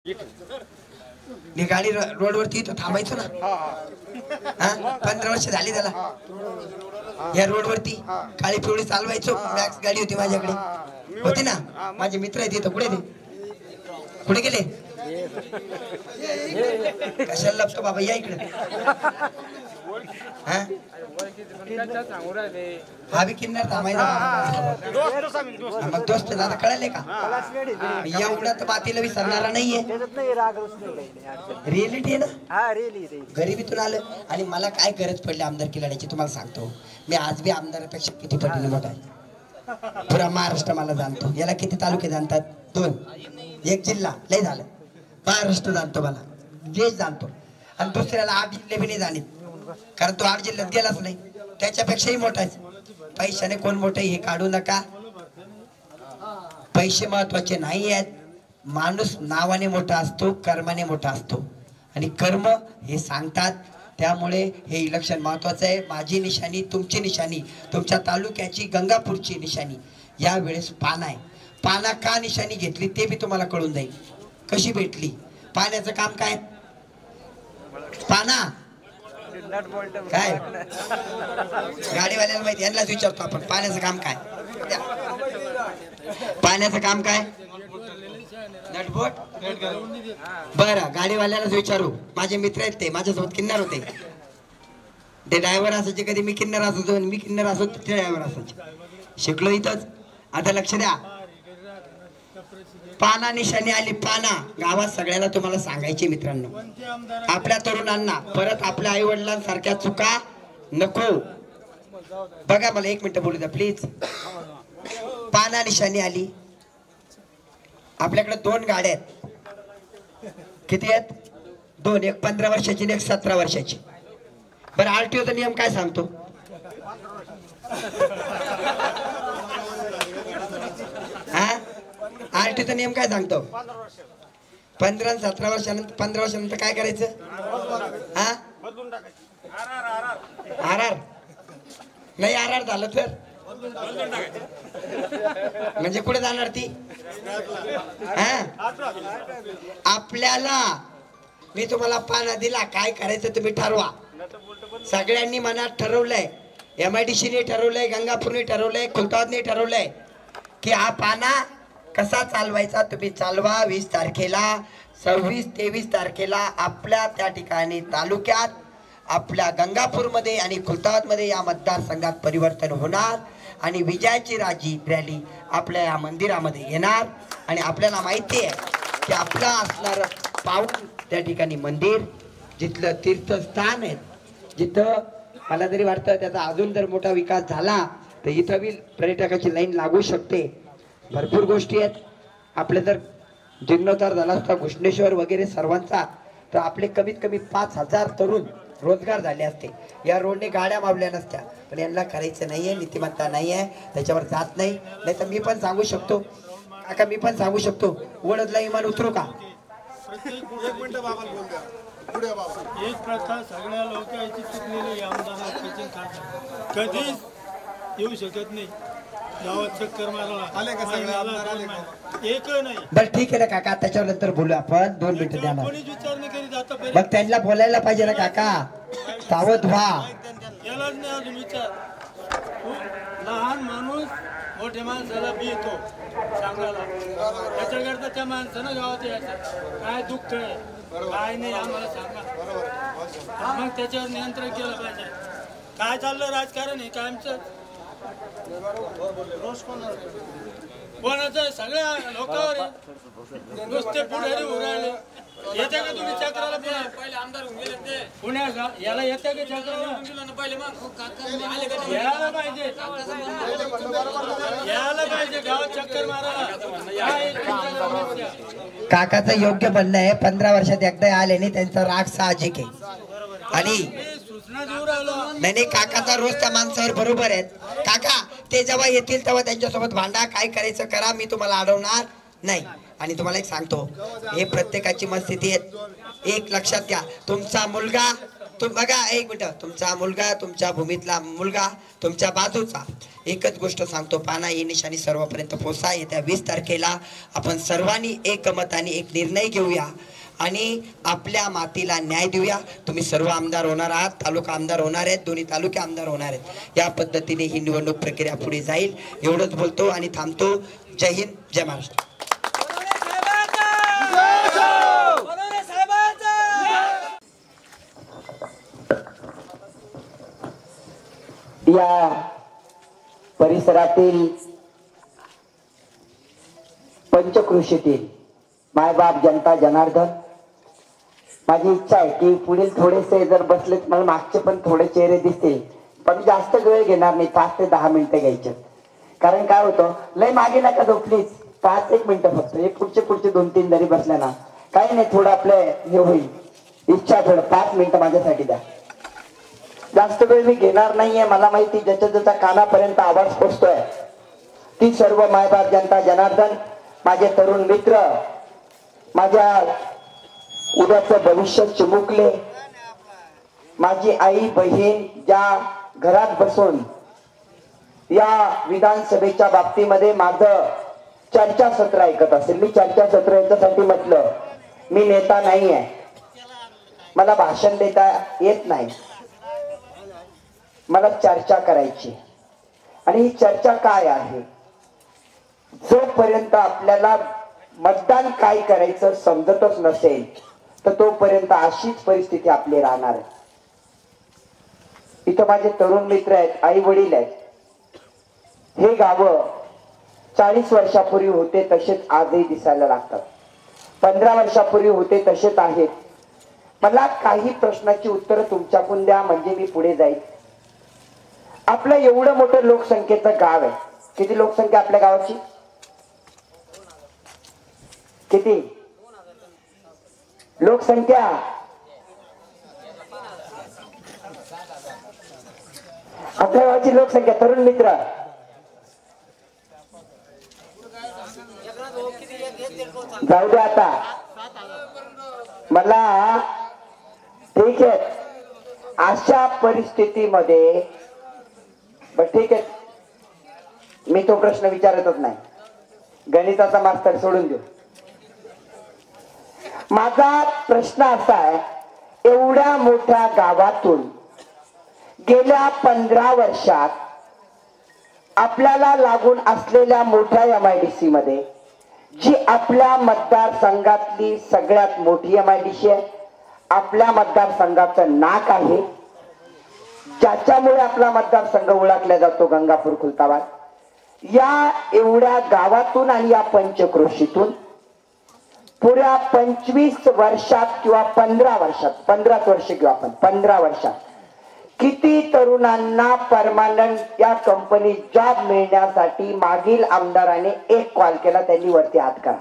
मी गाडी रोडवरती येतो थांबायचो ना. 15 वर्ष झाली त्याला या रोडवरती काळी पिवळी चालवायचो. मॅक्स गाडी होती माझ्याकडे होती ना. माझे मित्र आहेत इथं. कुठे गेले कशाला लपतो बाबा या इकडे. हा बी किन्नर थांबायचा मग दोस्त दादा कळाले का. एवढा तर मातीला विसरणारा नाहीये. रिअलिटी आहे ना. गरिबीतून आलं आणि मला काय गरज पडली आमदारकी लढायची तुम्हाला सांगतो. मी आज बी आमदारापेक्षा किती पटीने मोठा आहे. पुरा महाराष्ट्र मला जाणतो. याला किती तालुके जाणतात? 2. 1 जिल्हा लय झालं. महाराष्ट्र जाणतो मला, देश जाणतो. आणि दुसऱ्याला 8 जिल्हे बी नाही जाणीत कारण तो 8 जिल्ह्यात गेलाच नाही. त्याच्यापेक्षाही मोठा आहे. पैशाने कोण मोठे हे काढू नका. पैसे महत्वाचे नाही आहेत. माणूस नावाने मोठा असतो, कर्माने मोठा असतो आणि कर्म हे सांगतात. त्यामुळे हे इलेक्शन महत्वाचं आहे. माझी निशाणी, तुमची निशाणी, तुमच्या तालुक्याची गंगापूरची निशाणी यावेळेस पाना आहे. पाना का निशाणी घेतली ते बी तुम्हाला कळून जाईल. कशी भेटली? पाण्याचं काम काय? पाना काय गाडीवाल्याला माहिती, यांनाच विचारतो आपण. पाण्याचं काम काय? पाण्याचं काम काय? नटबोट. बरं गाडीवाल्यालाच विचारू. माझे मित्र आहेत ते माझ्यासोबत किन्नर होते. ते ड्रायव्हर असायचे. कधी मी किन्नर असायचो आणि मी किन्नर असो ते ड्रायव्हर असायचे. शिकलो इथंच. आता लक्ष द्या. पाना निशाणी आली. पाना गावात सगळ्याला तुम्हाला सांगायचे मित्रांनो. आपल्या तरुणांना परत आपल्या आई वडिलांसारख्या चुका नको. बघा मला 1 मिनिट बोलू द्या प्लीज. पाना निशाणी आली. आपल्याकडे 2 गाड्या आहेत. किती आहेत? 2. एक 15 वर्षाची आणि एक 17 वर्षाची. बरं आरटीओचा नियम काय सांगतो? आरटीओचा नियम काय सांगतो? 15 आणि 17 वर्षानंतर 15 वर्षानंतर काय करायचं? आर नाही. आर झालं तर म्हणजे कुठे जाणार ती? आपल्याला मी तुम्हाला पाना दिला. काय करायचं तुम्ही ठरवा. सगळ्यांनी मनात ठरवलंय. MIDC ठरवलंय, गंगापूरने ठरवलंय, खुलताबादने ठरवलंय की हा पाना कसा चालवायचा. तुम्ही चालवा. 20 तारखेला 26, 23 तारखेला आपल्या त्या ठिकाणी तालुक्यात आपल्या गंगापूरमध्ये आणि खुलताबादमध्ये या मतदारसंघात परिवर्तन होणार आणि विजयाची रॅली आपल्या या मंदिरामध्ये येणार. आणि आपल्याला माहिती आहे की आपलं असणार पावन त्या ठिकाणी मंदिर जिथलं तीर्थस्थान आहे. जिथं मला तरी वाटतं त्याचा अजून जर मोठा विकास झाला तर इथं बी पर्यटकाची लाईन लागू शकते. भरपूर गोष्टी आहेत. आपले जर जीर्णोद्धार झाला असता घुष्णेश्वर वगैरे सर्वांचा तर आपले कमीत कमी 5000 तरुण रोजगार झाले असते. या रोडने गाड्या मावल्या नसत्या. पण यांना करायचं नाहीये. नीतिमत्ता नाहीये. त्याच्यावर जात नाही. नाही तर मी पण सांगू शकतो काका, मी पण सांगू शकतो वडदला इमान उतरू का? एक प्रथा सगळ्या लोकांची चुकलेली आमदार कधीच येऊ शकत नाही. गावात चक्कर मारायला आले का सगळे आमदार आले का? एक नाही. बरं ठीक आहे ना काका, त्याच्यावर नंतर बोलू आपण. 2 मिनिटं द्या. कोणीच विचार नाही करीत. आता मग त्यांना बोलायला पाहिजे ना काका. सावध व्हा. यालाच नाही अजून विचार. लहान माणूस मोठ्या माणसाला येतो सांगायला. त्याच्याकरता त्या माणसानं गावात यायचं. काय दुःख आहे काय नाही आम्हाला सांगा. मग त्याच्यावर नियंत्रण केलं पाहिजे. काय चाललं राजकारण आहे कायमचं. कोणाचं सगळ्या लोकांवर आहे. नुसते पुढारी उरायले. येते का तुम्ही चक्राला? पहिले आमदार पुण्या याला येते का चक्राला? यायला पाहिजे. यायला पाहिजे गावात चक्कर मारायला. काकाचं योग्य म्हणणं आहे. 15 वर्षात एकदा आले नाही त्यांचा राग साहजिक आहे. आणि नाही काकाचा रोज त्या माणसावर बरोबर आहेत. काका ते जेव्हा येतील तेव्हा त्यांच्यासोबत भांडा. काय करायचं करा. मी तुम्हाला अडवणार नाही. आणि तुम्हाला एक सांगतो हे प्रत्येकाची मनस्थिती आहे. एक लक्षात घ्या. तुमचा मुलगा बघा एक मिनिट, तुमचा मुलगा, तुमच्या भूमीतला मुलगा, तुमच्या बाजूचा, एकच गोष्ट सांगतो, पाना ही निशाणी सर्वांपर्यंत पोचा. येत्या 20 तारखेला आपण सर्वांनी एकमताने एक निर्णय घेऊया आणि आपल्या मातीला न्याय देऊया. तुम्ही सर्व आमदार होणार आहात, तालुका आमदार होणार आहेत, दोन्ही तालुके आमदार होणार आहेत. या पद्धतीने ही निवडणूक प्रक्रिया पुढे जाईल. एवढंच बोलतो आणि थांबतो. जय हिंद, जय महाराष्ट्र. या परिसरातील पंचकृषीतील मायबाप जनता जनार्दन, माझी इच्छा आहे की पुढील थोडेसे जर बसले मला मागचे पण थोडे चेहरे दिसतील, पण जास्त वेळ घेणार नाही, 5 ते 10 मिनिटं घ्यायचे. कारण काय होतं, लय मागे नका जाऊ प्लीज, 5-1 मिनिटं फक्त. हे पुढचे 2-3 जरी बसले ना काही नाही, थोडं आपलं हे होईल. इच्छा थोडं 5 मिनिटं माझ्यासाठी द्या. जास्त वेळ मी घेणार नाहीये. मला माहिती ज्याच्या ज्याच्या कानापर्यंत आवाज पोचतोय ती सर्व मायबाप जनता जनार्दन, माझे तरुण मित्र, माझ्या उद्याचं भविष्य चिमुकले, माझी आई बहीण ज्या घरात बसून या विधानसभेच्या बाबतीमध्ये माझं चर्चासत्र ऐकत असेल. मी चर्चासत्र याच्यासाठी म्हटलं, मी नेता नाही आहे, मला भाषण देता येत नाही, मला चर्चा करायची. आणि ही चर्चा काय आहे, जोपर्यंत आपल्याला मतदान काय करायचं समजतच नसेल तर तोपर्यंत अशीच परिस्थिती आपली राहणार आहे. इथं माझे तरुण मित्र आहेत, आई वडील आहेत. हे गावं 40 वर्षापूर्वी होते तसेच आजही दिसायला लागतात, 15 वर्षापूर्वी होते तसेच आहेत. मला काही प्रश्नाची उत्तरं तुमच्याकडून द्या म्हणजे मी पुढे जाईल. आपलं एवढं मोठं लोकसंख्येचं गाव आहे. किती लोकसंख्या आपल्या गावाची? किती लोकसंख्या? आपल्या गावाची लोकसंख्या, तरुण मित्र, जाऊ द्या आता. मला ठीक आहे, अशा परिस्थितीमध्ये ठीक आहे, मी तो प्रश्न विचारतच नाही. गणिताचा मास्तर सोडून देऊ. माझा प्रश्न असा आहे, एवढ्या मोठ्या गावातून गेल्या 15 वर्षात आपल्याला लागून असलेल्या मोठ्या MIDC मध्ये जी आपल्या मतदारसंघातली सगळ्यात मोठी MIDC आहे, आपल्या मतदारसंघाचं नाक आहे, ज्याच्यामुळे आपला मतदारसंघ ओळखला जातो, गंगापूर खुलताबाद. या एवढ्या गावातून आणि या पंचक्रोशीतून पुऱ्या 25 वर्षात किंवा 15 वर्षात, 15 वर्ष किंवा आपण 15 वर्षात किती तरुणांना परमानंट या कंपनी जॉब मिळण्यासाठी मागील आमदाराने एक कॉल केला? त्यांनी वरती हात करा.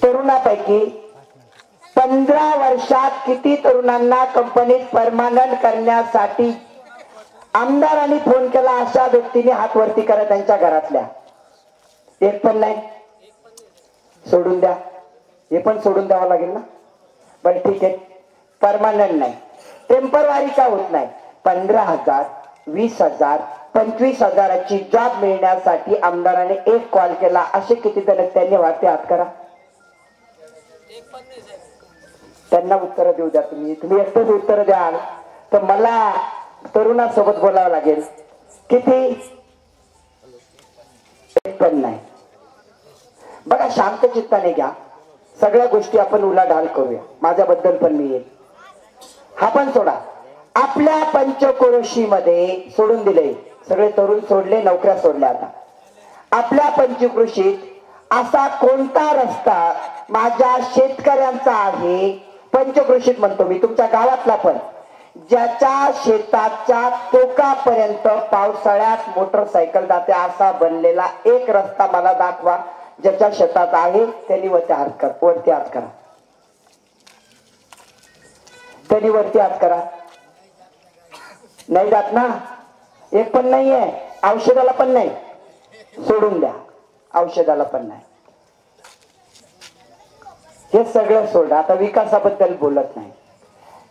तरुणापैकी 15 वर्षात किती तरुणांना कंपनीत परमानंट करण्यासाठी आमदारांनी फोन केला? अशा व्यक्तीने हात वरती करा त्यांच्या घरातल्या. एक पण नाही. सोडून द्या, हे पण सोडून द्यावं लागेल ना. बरं ठीक आहे, परमानंट नाही, टेम्परवारी का होत नाही? 15,000, 20,000, 25,000ची जॉब मिळण्यासाठी आमदाराने एक कॉल केला. असे किती जण? त्यांनी वरती हात करा. त्यांना उत्तर देऊ द्या. तुम्ही एकटंच उत्तर द्याल तर मला तरुणासोबत बोलावं लागेल. किती? एक पण नाही. बघा, शांत चित्ताने घ्या, सगळ्या गोष्टी आपण उलाढाल करूया. माझ्याबद्दल पण मी येईल, हा पण सोडा. आपल्या पंचक्रोशी मध्ये सोडून दिले, सगळे तरुण सोडले, नोकऱ्या सोडल्या. आता आपल्या पंचक्रोशीत असा कोणता रस्ता माझ्या शेतकऱ्यांचा आहे, पंचक्रोशीत म्हणतो मी, तुमच्या गावातला पण, ज्याच्या शेताच्या टोकापर्यंत पावसाळ्यात मोटरसायकल जाते असा बनलेला एक रस्ता मला दाखवा. ज्याच्या शेतात आहे त्यांनी वरती हात करा. वरती हात करा. त्यांनी वरती हात करा. नाही जात ना? एक पण नाहीये. औषधाला पण नाही. सोडून द्या, औषधाला पण नाही. हे सगळं सोड, आता विकासाबद्दल बोलत नाही.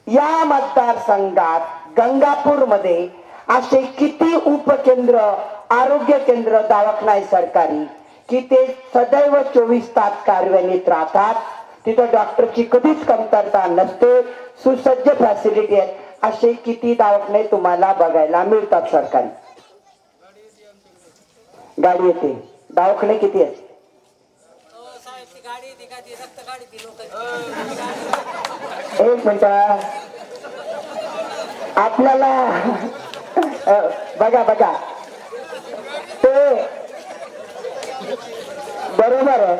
या मतदारसंघात गंगापूर मध्ये असे किती उपकेंद्र, आरोग्य केंद्र, दवाखाना आहे सरकारी की ते सदैव 24 तास कार्यान्वित राहतात. तिथं डॉक्टरची कधीच कमतरता नसते, सुसज्ज फॅसिलिटी आहेत. असे किती दवाखाने तुम्हाला बघायला मिळतात सरकारी. गाडी येते, दवाखाने किती आहेत? एक मिनिट, आपल्याला बघा बघा ते बरोबर आहे.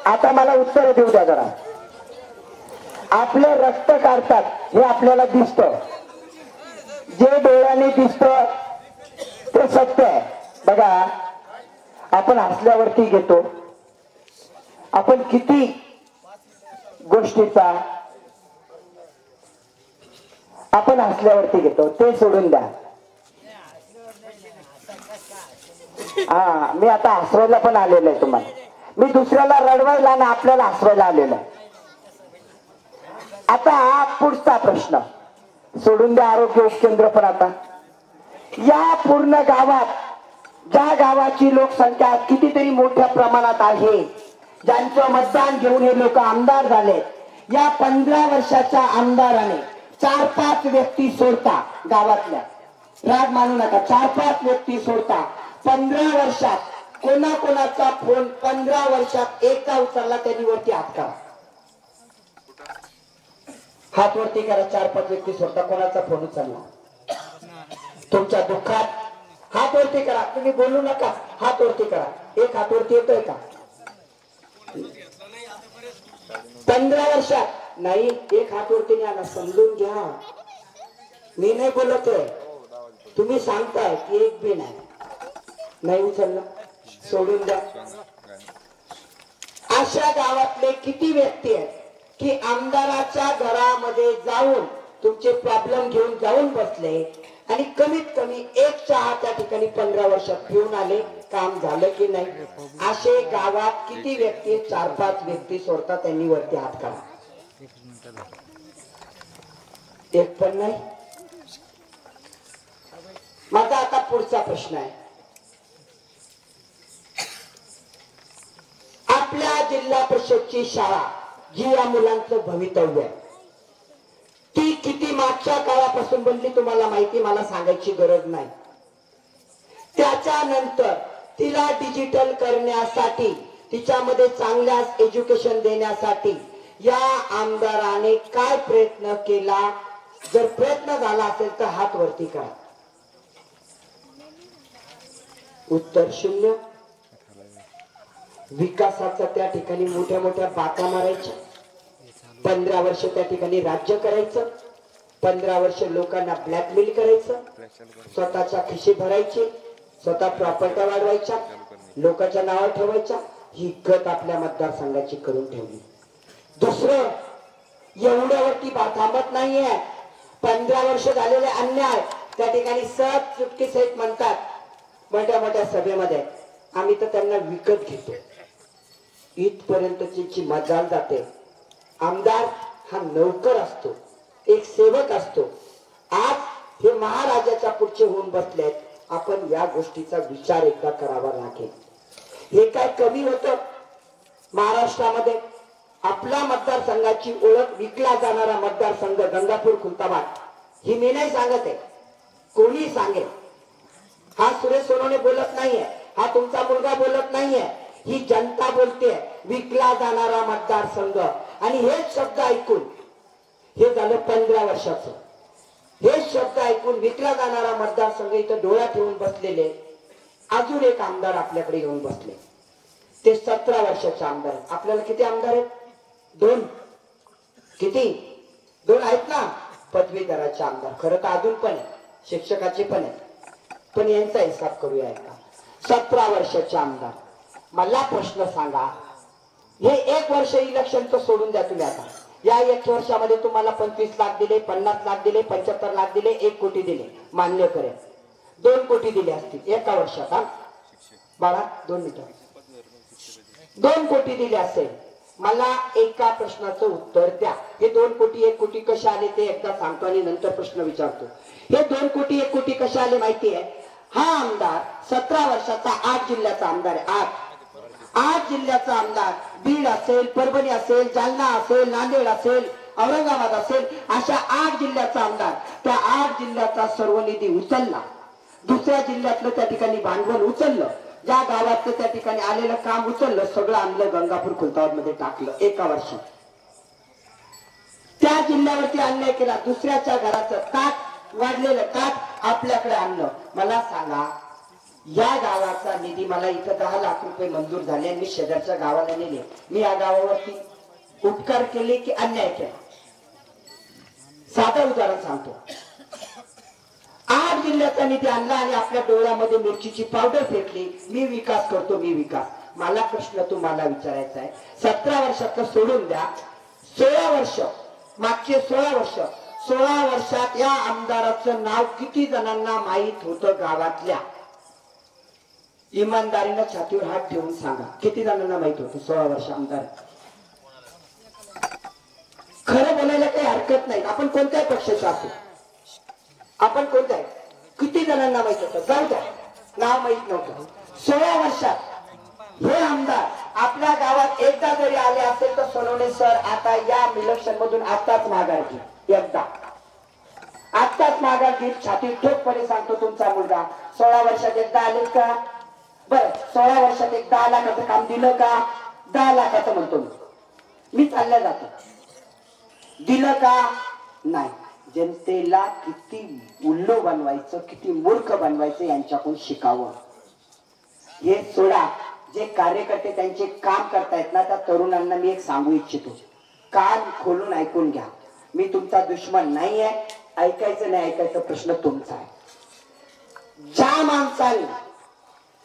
आता मला उत्तर देऊ द्या जरा. आपलं रक्त काढतात हे आपल्याला दिसतं, जे डोळ्याने दिसतं ते सत्य आहे. बघा, आपण हसल्यावरती घेतो, आपण किती गोष्टीचा आपण हसल्यावरती घेतो, ते सोडून द्या. हा, मी आता हसवायला पण आलेलो आहे तुम्हाला. मी दुसऱ्याला रडवायला आणि आपल्याला हसवायला आलेलो आहे. आता पुढचा प्रश्न सोडून द्या, आरोग्य उपकेंद्र. पण आता या पूर्ण गावात, ज्या गावाची लोकसंख्या कितीतरी मोठ्या प्रमाणात आहे, ज्यांचं मतदान घेऊन हे लोक आमदार झाले, या 15 वर्षाच्या आमदाराने 4-5 व्यक्ती सोडता, गावातल्या राग मानू नका, 4-5 व्यक्ती सोडता 15 वर्षात कोणाकोणाचा फोन 15 वर्षात एकदा उचलला त्यांनी? वरती हात करा, हात वरती करा. 4-5 व्यक्ती सोडता कोणाचा फोन उचलला? तुमच्या दुःखात हात वरती करा, तुम्ही बोलू नका, हात वरती करा. एक हात वरती येतोय का? 15 वर्षात नाही. एक हात वरती नाही आला, समजून घ्या. मी नाही बोलतोय, तुम्ही सांगताय की एक बी नाही उचलला, सोडून द्या. अशा गावातले किती व्यक्ती आहेत की आमदाराच्या घरामध्ये जाऊन तुमचे प्रॉब्लेम घेऊन जाऊन बसले आणि कमीत कमी एक चहा त्या ठिकाणी 15 वर्षात पिऊन आले, काम झालं की नाही? असे गावात किती व्यक्ती? 4-5 व्यक्ती सोडतात, त्यांनी वरती हात करा. एक पण नाही. माझा आता पुढचा प्रश्न आहे, आपल्या जिल्हा परिषदची शाळा जी या मुलांचं भवितव्य आहे, ती किती मागच्या काळापासून बनली तुम्हाला माहिती, मला सांगायची गरज नाही. त्याच्यानंतर तिला डिजिटल करण्यासाठी, तिच्यामध्ये चांगल्या एज्युकेशन देण्यासाठी या आमदाराने काय प्रयत्न केला? जर प्रयत्न झाला असेल तर हात वरती करा. उत्तर 0. विकासाचा त्या ठिकाणी मोठ्या मोठ्या बाता मारायच्या, 15 वर्ष त्या ठिकाणी राज्य करायचं, 15 वर्ष लोकांना ब्लॅकमेल करायचं, स्वतःच्या खिशी भरायची, स्वतः प्रॉपर्टी वाढवायच्या, लोकांच्या नावावर ठेवायच्या. ही गत आपल्या मतदारसंघाची करून ठेवली. दुसरं, एवढ्यावरती थांबत नाहीये. 15 वर्ष झालेले अन्याय त्या ठिकाणी सहज चुटकी सहित म्हणतात मोठ्या मोठ्या सभेमध्ये, आम्ही तर त्यांना विकत घेतो. इथपर्यंतची मजाल जाते. आमदार हा नौकर असतो, एक सेवक असतो. आज हे महाराजाच्या पुढचे होऊन बसलेत. आपण या गोष्टीचा विचार एकदा करावा लागेल. हे काय कमी होतं? महाराष्ट्रामध्ये आपला मतदारसंघाची ओळख विकला जाणारा मतदारसंघ गंगापूर खुलताबाद, ही मी नाही सांगत आहे, कोणी सांगेल. हा सुरेश सोनवणे बोलत नाहीये, हा तुमचा मुलगा बोलत नाहीये, ही जनता बोलते. विकला जाणारा मतदारसंघ. आणि हेच शब्द ऐकून, हे झालं 15 वर्षाचं, हेच शब्द ऐकून विकला जाणारा मतदारसंघ इथं डोळा ठेवून बसलेले अजून एक आमदार आपल्याकडे येऊन बसले. ते 17 वर्षाचे आमदार आहेत. आपल्याला किती आमदार आहेत? 2. किती? 2 आहेत ना. पदवीधराचे आमदार, खरं तर अजून पण आहे, शिक्षकाचे पण आहेत, पण यांचा हिसाब करूया का. 17 वर्षाचे आमदार. मला प्रश्न सांगा, हे 1 वर्ष इलेक्शनचं सोडून द्या तुम्ही. आता या 1 वर्षामध्ये तुम्हाला 25 लाख दिले, 50 लाख दिले, 75 लाख दिले, 1 कोटी दिले, मान्य करेल. 2 कोटी दिले असतील एका वर्षात. हा बाळा 2 मिनिटं. 2 कोटी दिले असेल मला एका प्रश्नाचं उत्तर द्या. हे 2 कोटी 1 कोटी कसे आले ते एकदा सांगतो आणि नंतर प्रश्न विचारतो. हे 2 कोटी 1 कोटी कसे आले माहिती आहे? हा आमदार 17 वर्षाचा 8 जिल्ह्याचा आमदार आहे. 8 जिल्ह्याचा आमदार. बीड असेल, परभणी असेल, जालना असेल, नांदेड असेल, औरंगाबाद असेल, अशा 8 जिल्ह्याचा आमदार. त्या 8 जिल्ह्याचा सर्व निधी उचलला. दुसऱ्या जिल्ह्यातलं त्या ठिकाणी भांडवल उचललं. ज्या गावातलं त्या ठिकाणी आलेलं काम उचललं. सगळं आणलं गंगापूर खुलताबाद मध्ये टाकलं एका वर्षात. त्या जिल्ह्यावरती अन्याय केला. दुसऱ्याच्या घराचं ताट वाढलेलं ताट आपल्याकडे आणलं. मला सांगा, या गावाचा निधी मला इथं 10 लाख रुपये मंजूर झाले आणि मी शेजारच्या गावाला नेले. मी या गावावरती उपकार केले की अन्याय केला? साधं उदाहरण सांगतो. 8 जिल्ह्याचा निधी आणला आणि आपल्या डोळ्यामध्ये मिरचीची पावडर फेकली. मी विकास करतो, मी विकास. मला प्रश्न तुम्हाला विचारायचा आहे. 17 वर्षाचं सोडून द्या, 16 वर्ष, मागचे 16 वर्ष, 16 वर्षात या आमदाराचं नाव किती जणांना माहित होतं गावातल्या? इमानदारीनं छातीवर हात ठेवून सांगा, किती जणांना माहित होतं 16 वर्ष आमदार? खरं बोलायला काही हरकत नाही. आपण कोणत्याही पक्षाचे असू, आपण कोणत्या, किती जणांना माहित होतं? जाऊ द्या, नाव माहित नव्हतं. 16 वर्षात हे आमदार आपल्या गावात एकदा जरी आले असेल तर सोनवणे सर आता या इलेक्शन मधून आताच माघार घे. एकदा आताच माघार घेईल. छाती ठोकपणे सांगतो, तुमचा मुलगा 16 वर्षात एकदा आले का? बरं, 16 वर्षात एक 10 लाखाचं काम दिलं का? 10 लाखाचं म्हणतो मी चालल्या जातो. दिलं का? नाही. जनतेला किती उल्लू बनवायचं, किती मूर्ख बनवायचं यांच्याकडून शिकावं. हे सोडा. जे कार्यकर्ते त्यांचे काम करतायत ना, त्या तरुणांना मी एक सांगू इच्छितो, कान खोलून ऐकून घ्या. मी तुमचा दुश्मन नाही आहे. ऐकायचं नाही ऐकायचं प्रश्न तुमचा आहे.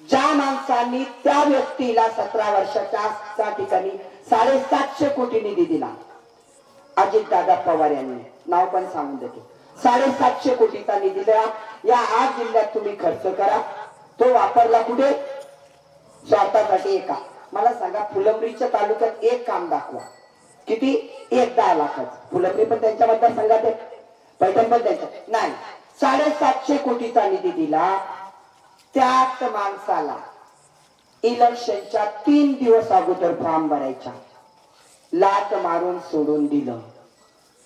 ज्या माणसांनी त्या व्यक्तीला 17 वर्षाच्या ठिकाणी 750 कोटी निधी दिला, अजितदादा पवार यांनी, नाव पण सांगून देतो, 750 कोटीचा निधी दिला. या 8 जिल्ह्यात तुम्ही खर्च करा. तो वापरला कुठे? स्वार्थासाठी. एका मला सांगा, फुलंब्रीच्या तालुक्यात एक काम दाखवा. किती? 10 लाखाचं. फुलंब्री पण त्यांच्या मतदारसंघात आहे, पैठण पण त्यांच्या नाही. 750 कोटीचा निधी दिला. त्याच माणसाला इलेक्शनच्या 3 दिवस अगोदर फॉर्म भरायचा लाट मारून सोडून दिलं.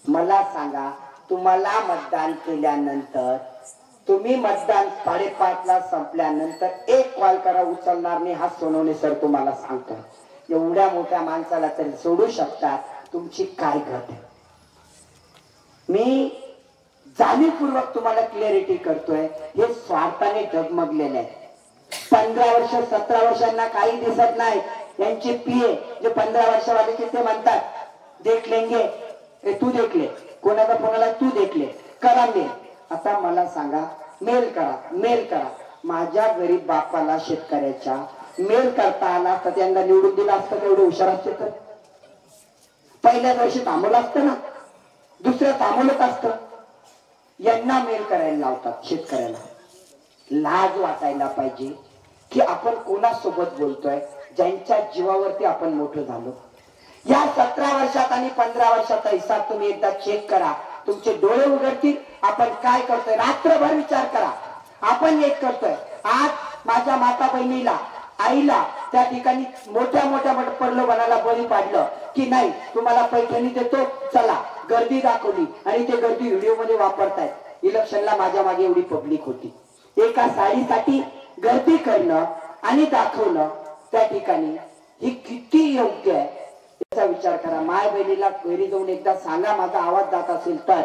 मला सांगा, तुम्हाला मतदान केल्यानंतर, तुम्ही मतदान 5:30 ला संपल्यानंतर एक कॉल करा, उचलणार नाही. हा सोनवणे सर तुम्हाला सांगतो. एवढ्या मोठ्या माणसाला तरी सोडू शकतात, तुमची काय गत आहे? मी जाणीवपूर्वक तुम्हाला क्लिअरिटी करतोय. हे स्वार्थाने डगमगलेले आहे. 15 वर्ष 17 वर्षांना काही दिसत नाही. यांचे पीए जे 15 वर्षवाले ते म्हणतात, देख लेंगे, तू देखले, कोणाचा फोनाला तू देखले, करा मेल. आता मला सांगा, मेल करा. माझ्या गरीब बापाला, शेतकऱ्याच्या मेल करता आला तर त्यांना निवडून दिला असतं. तेवढे हुशार असते तर पहिल्याच वर्षी थांबवलं असतं ना, दुसऱ्या थांबवलंच असतं. यांना मेल करायला लावतात शेतकऱ्याला. लाज वाटायला पाहिजे की आपण कोणासोबत बोलतोय, ज्यांच्या जीवावरती आपण मोठं झालो. या 17 वर्षात आणि 15 वर्षाचा हिसाब तुम्ही एकदा चेक करा. तुमचे डोळे उघडतील. आपण काय करतोय रात्रभर विचार करा. आपण एक करतोय. आज माझ्या माता बहिणीला, आईला त्या ठिकाणी मोठ्या प्रलोभनाला बळी पाडलं की नाही, तुम्हाला पैठणी देतो, चला, गर्दी दाखवली आणि ते गर्दी व्हिडिओ मध्ये वापरतायत. इलेक्शनला माझ्या मागे एवढी पब्लिक होती. एका साडीसाठी गर्दी करणं आणि दाखवणं त्या ठिकाणी ही किती योग्य आहे याचा विचार करा. माय बहिणीला घरी जाऊन एकदा सांगा, माझा आवाज जात असेल तर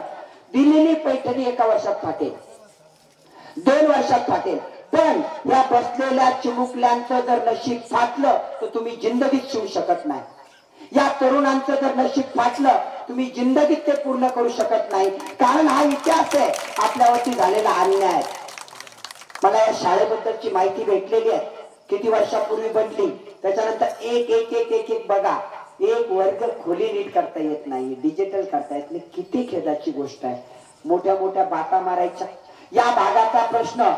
दिलेली पैठणी 1 वर्षात फाटेल, 2 वर्षात फाटेल. पण या बसलेल्या चिमुकल्यांचं जर नशीब फाटलं तर तुम्ही जिंदगीत शिवू शकत नाही. या तरुणांचं जर नशीब फाटलं, तुम्ही जिंदगीत ते पूर्ण करू शकत नाही. कारण हा इतिहास आहे आपल्यावरती झालेला अन्याय. मला या शाळेबद्दलची माहिती भेटलेली आहे, किती वर्षापूर्वी बनली. त्याच्यानंतर एक बघा, एक वर्ग खोली नीट करता येत नाही, डिजिटल करता येत नाही. किती खेदाची गोष्ट आहे. मोठ्या बाता मारायच्या. या भागाचा प्रश्न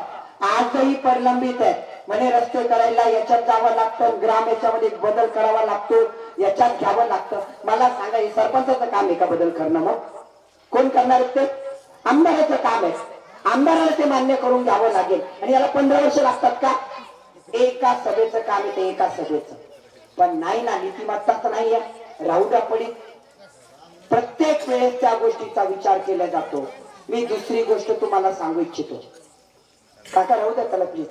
आजही प्रलंबित आहे. म्हणे रस्ते करायला याच्यात जावं लागतं, ग्राम याच्यामध्ये बदल करावा लागतो, याच्यात घ्यावं लागतं. मला सांगा, हे सरपंचाचं काम आहे का बदल करणं? मग कोण करणार आहे ते? आमदाराचं काम आहे. आमदाराला ते मान्य करून घ्यावं लागेल. आणि याला 15 वर्ष लागतात का? एका सभेचं काम आहे ते, एका सभेचं. पण नाही ना, नीतिमत्ता तर नाही आहे, राहू द्या पडीत. प्रत्येक वेळेस त्या गोष्टीचा विचार केला जातो. मी दुसरी गोष्ट तुम्हाला सांगू इच्छितो. काका राहू द्या त्याला प्लीज.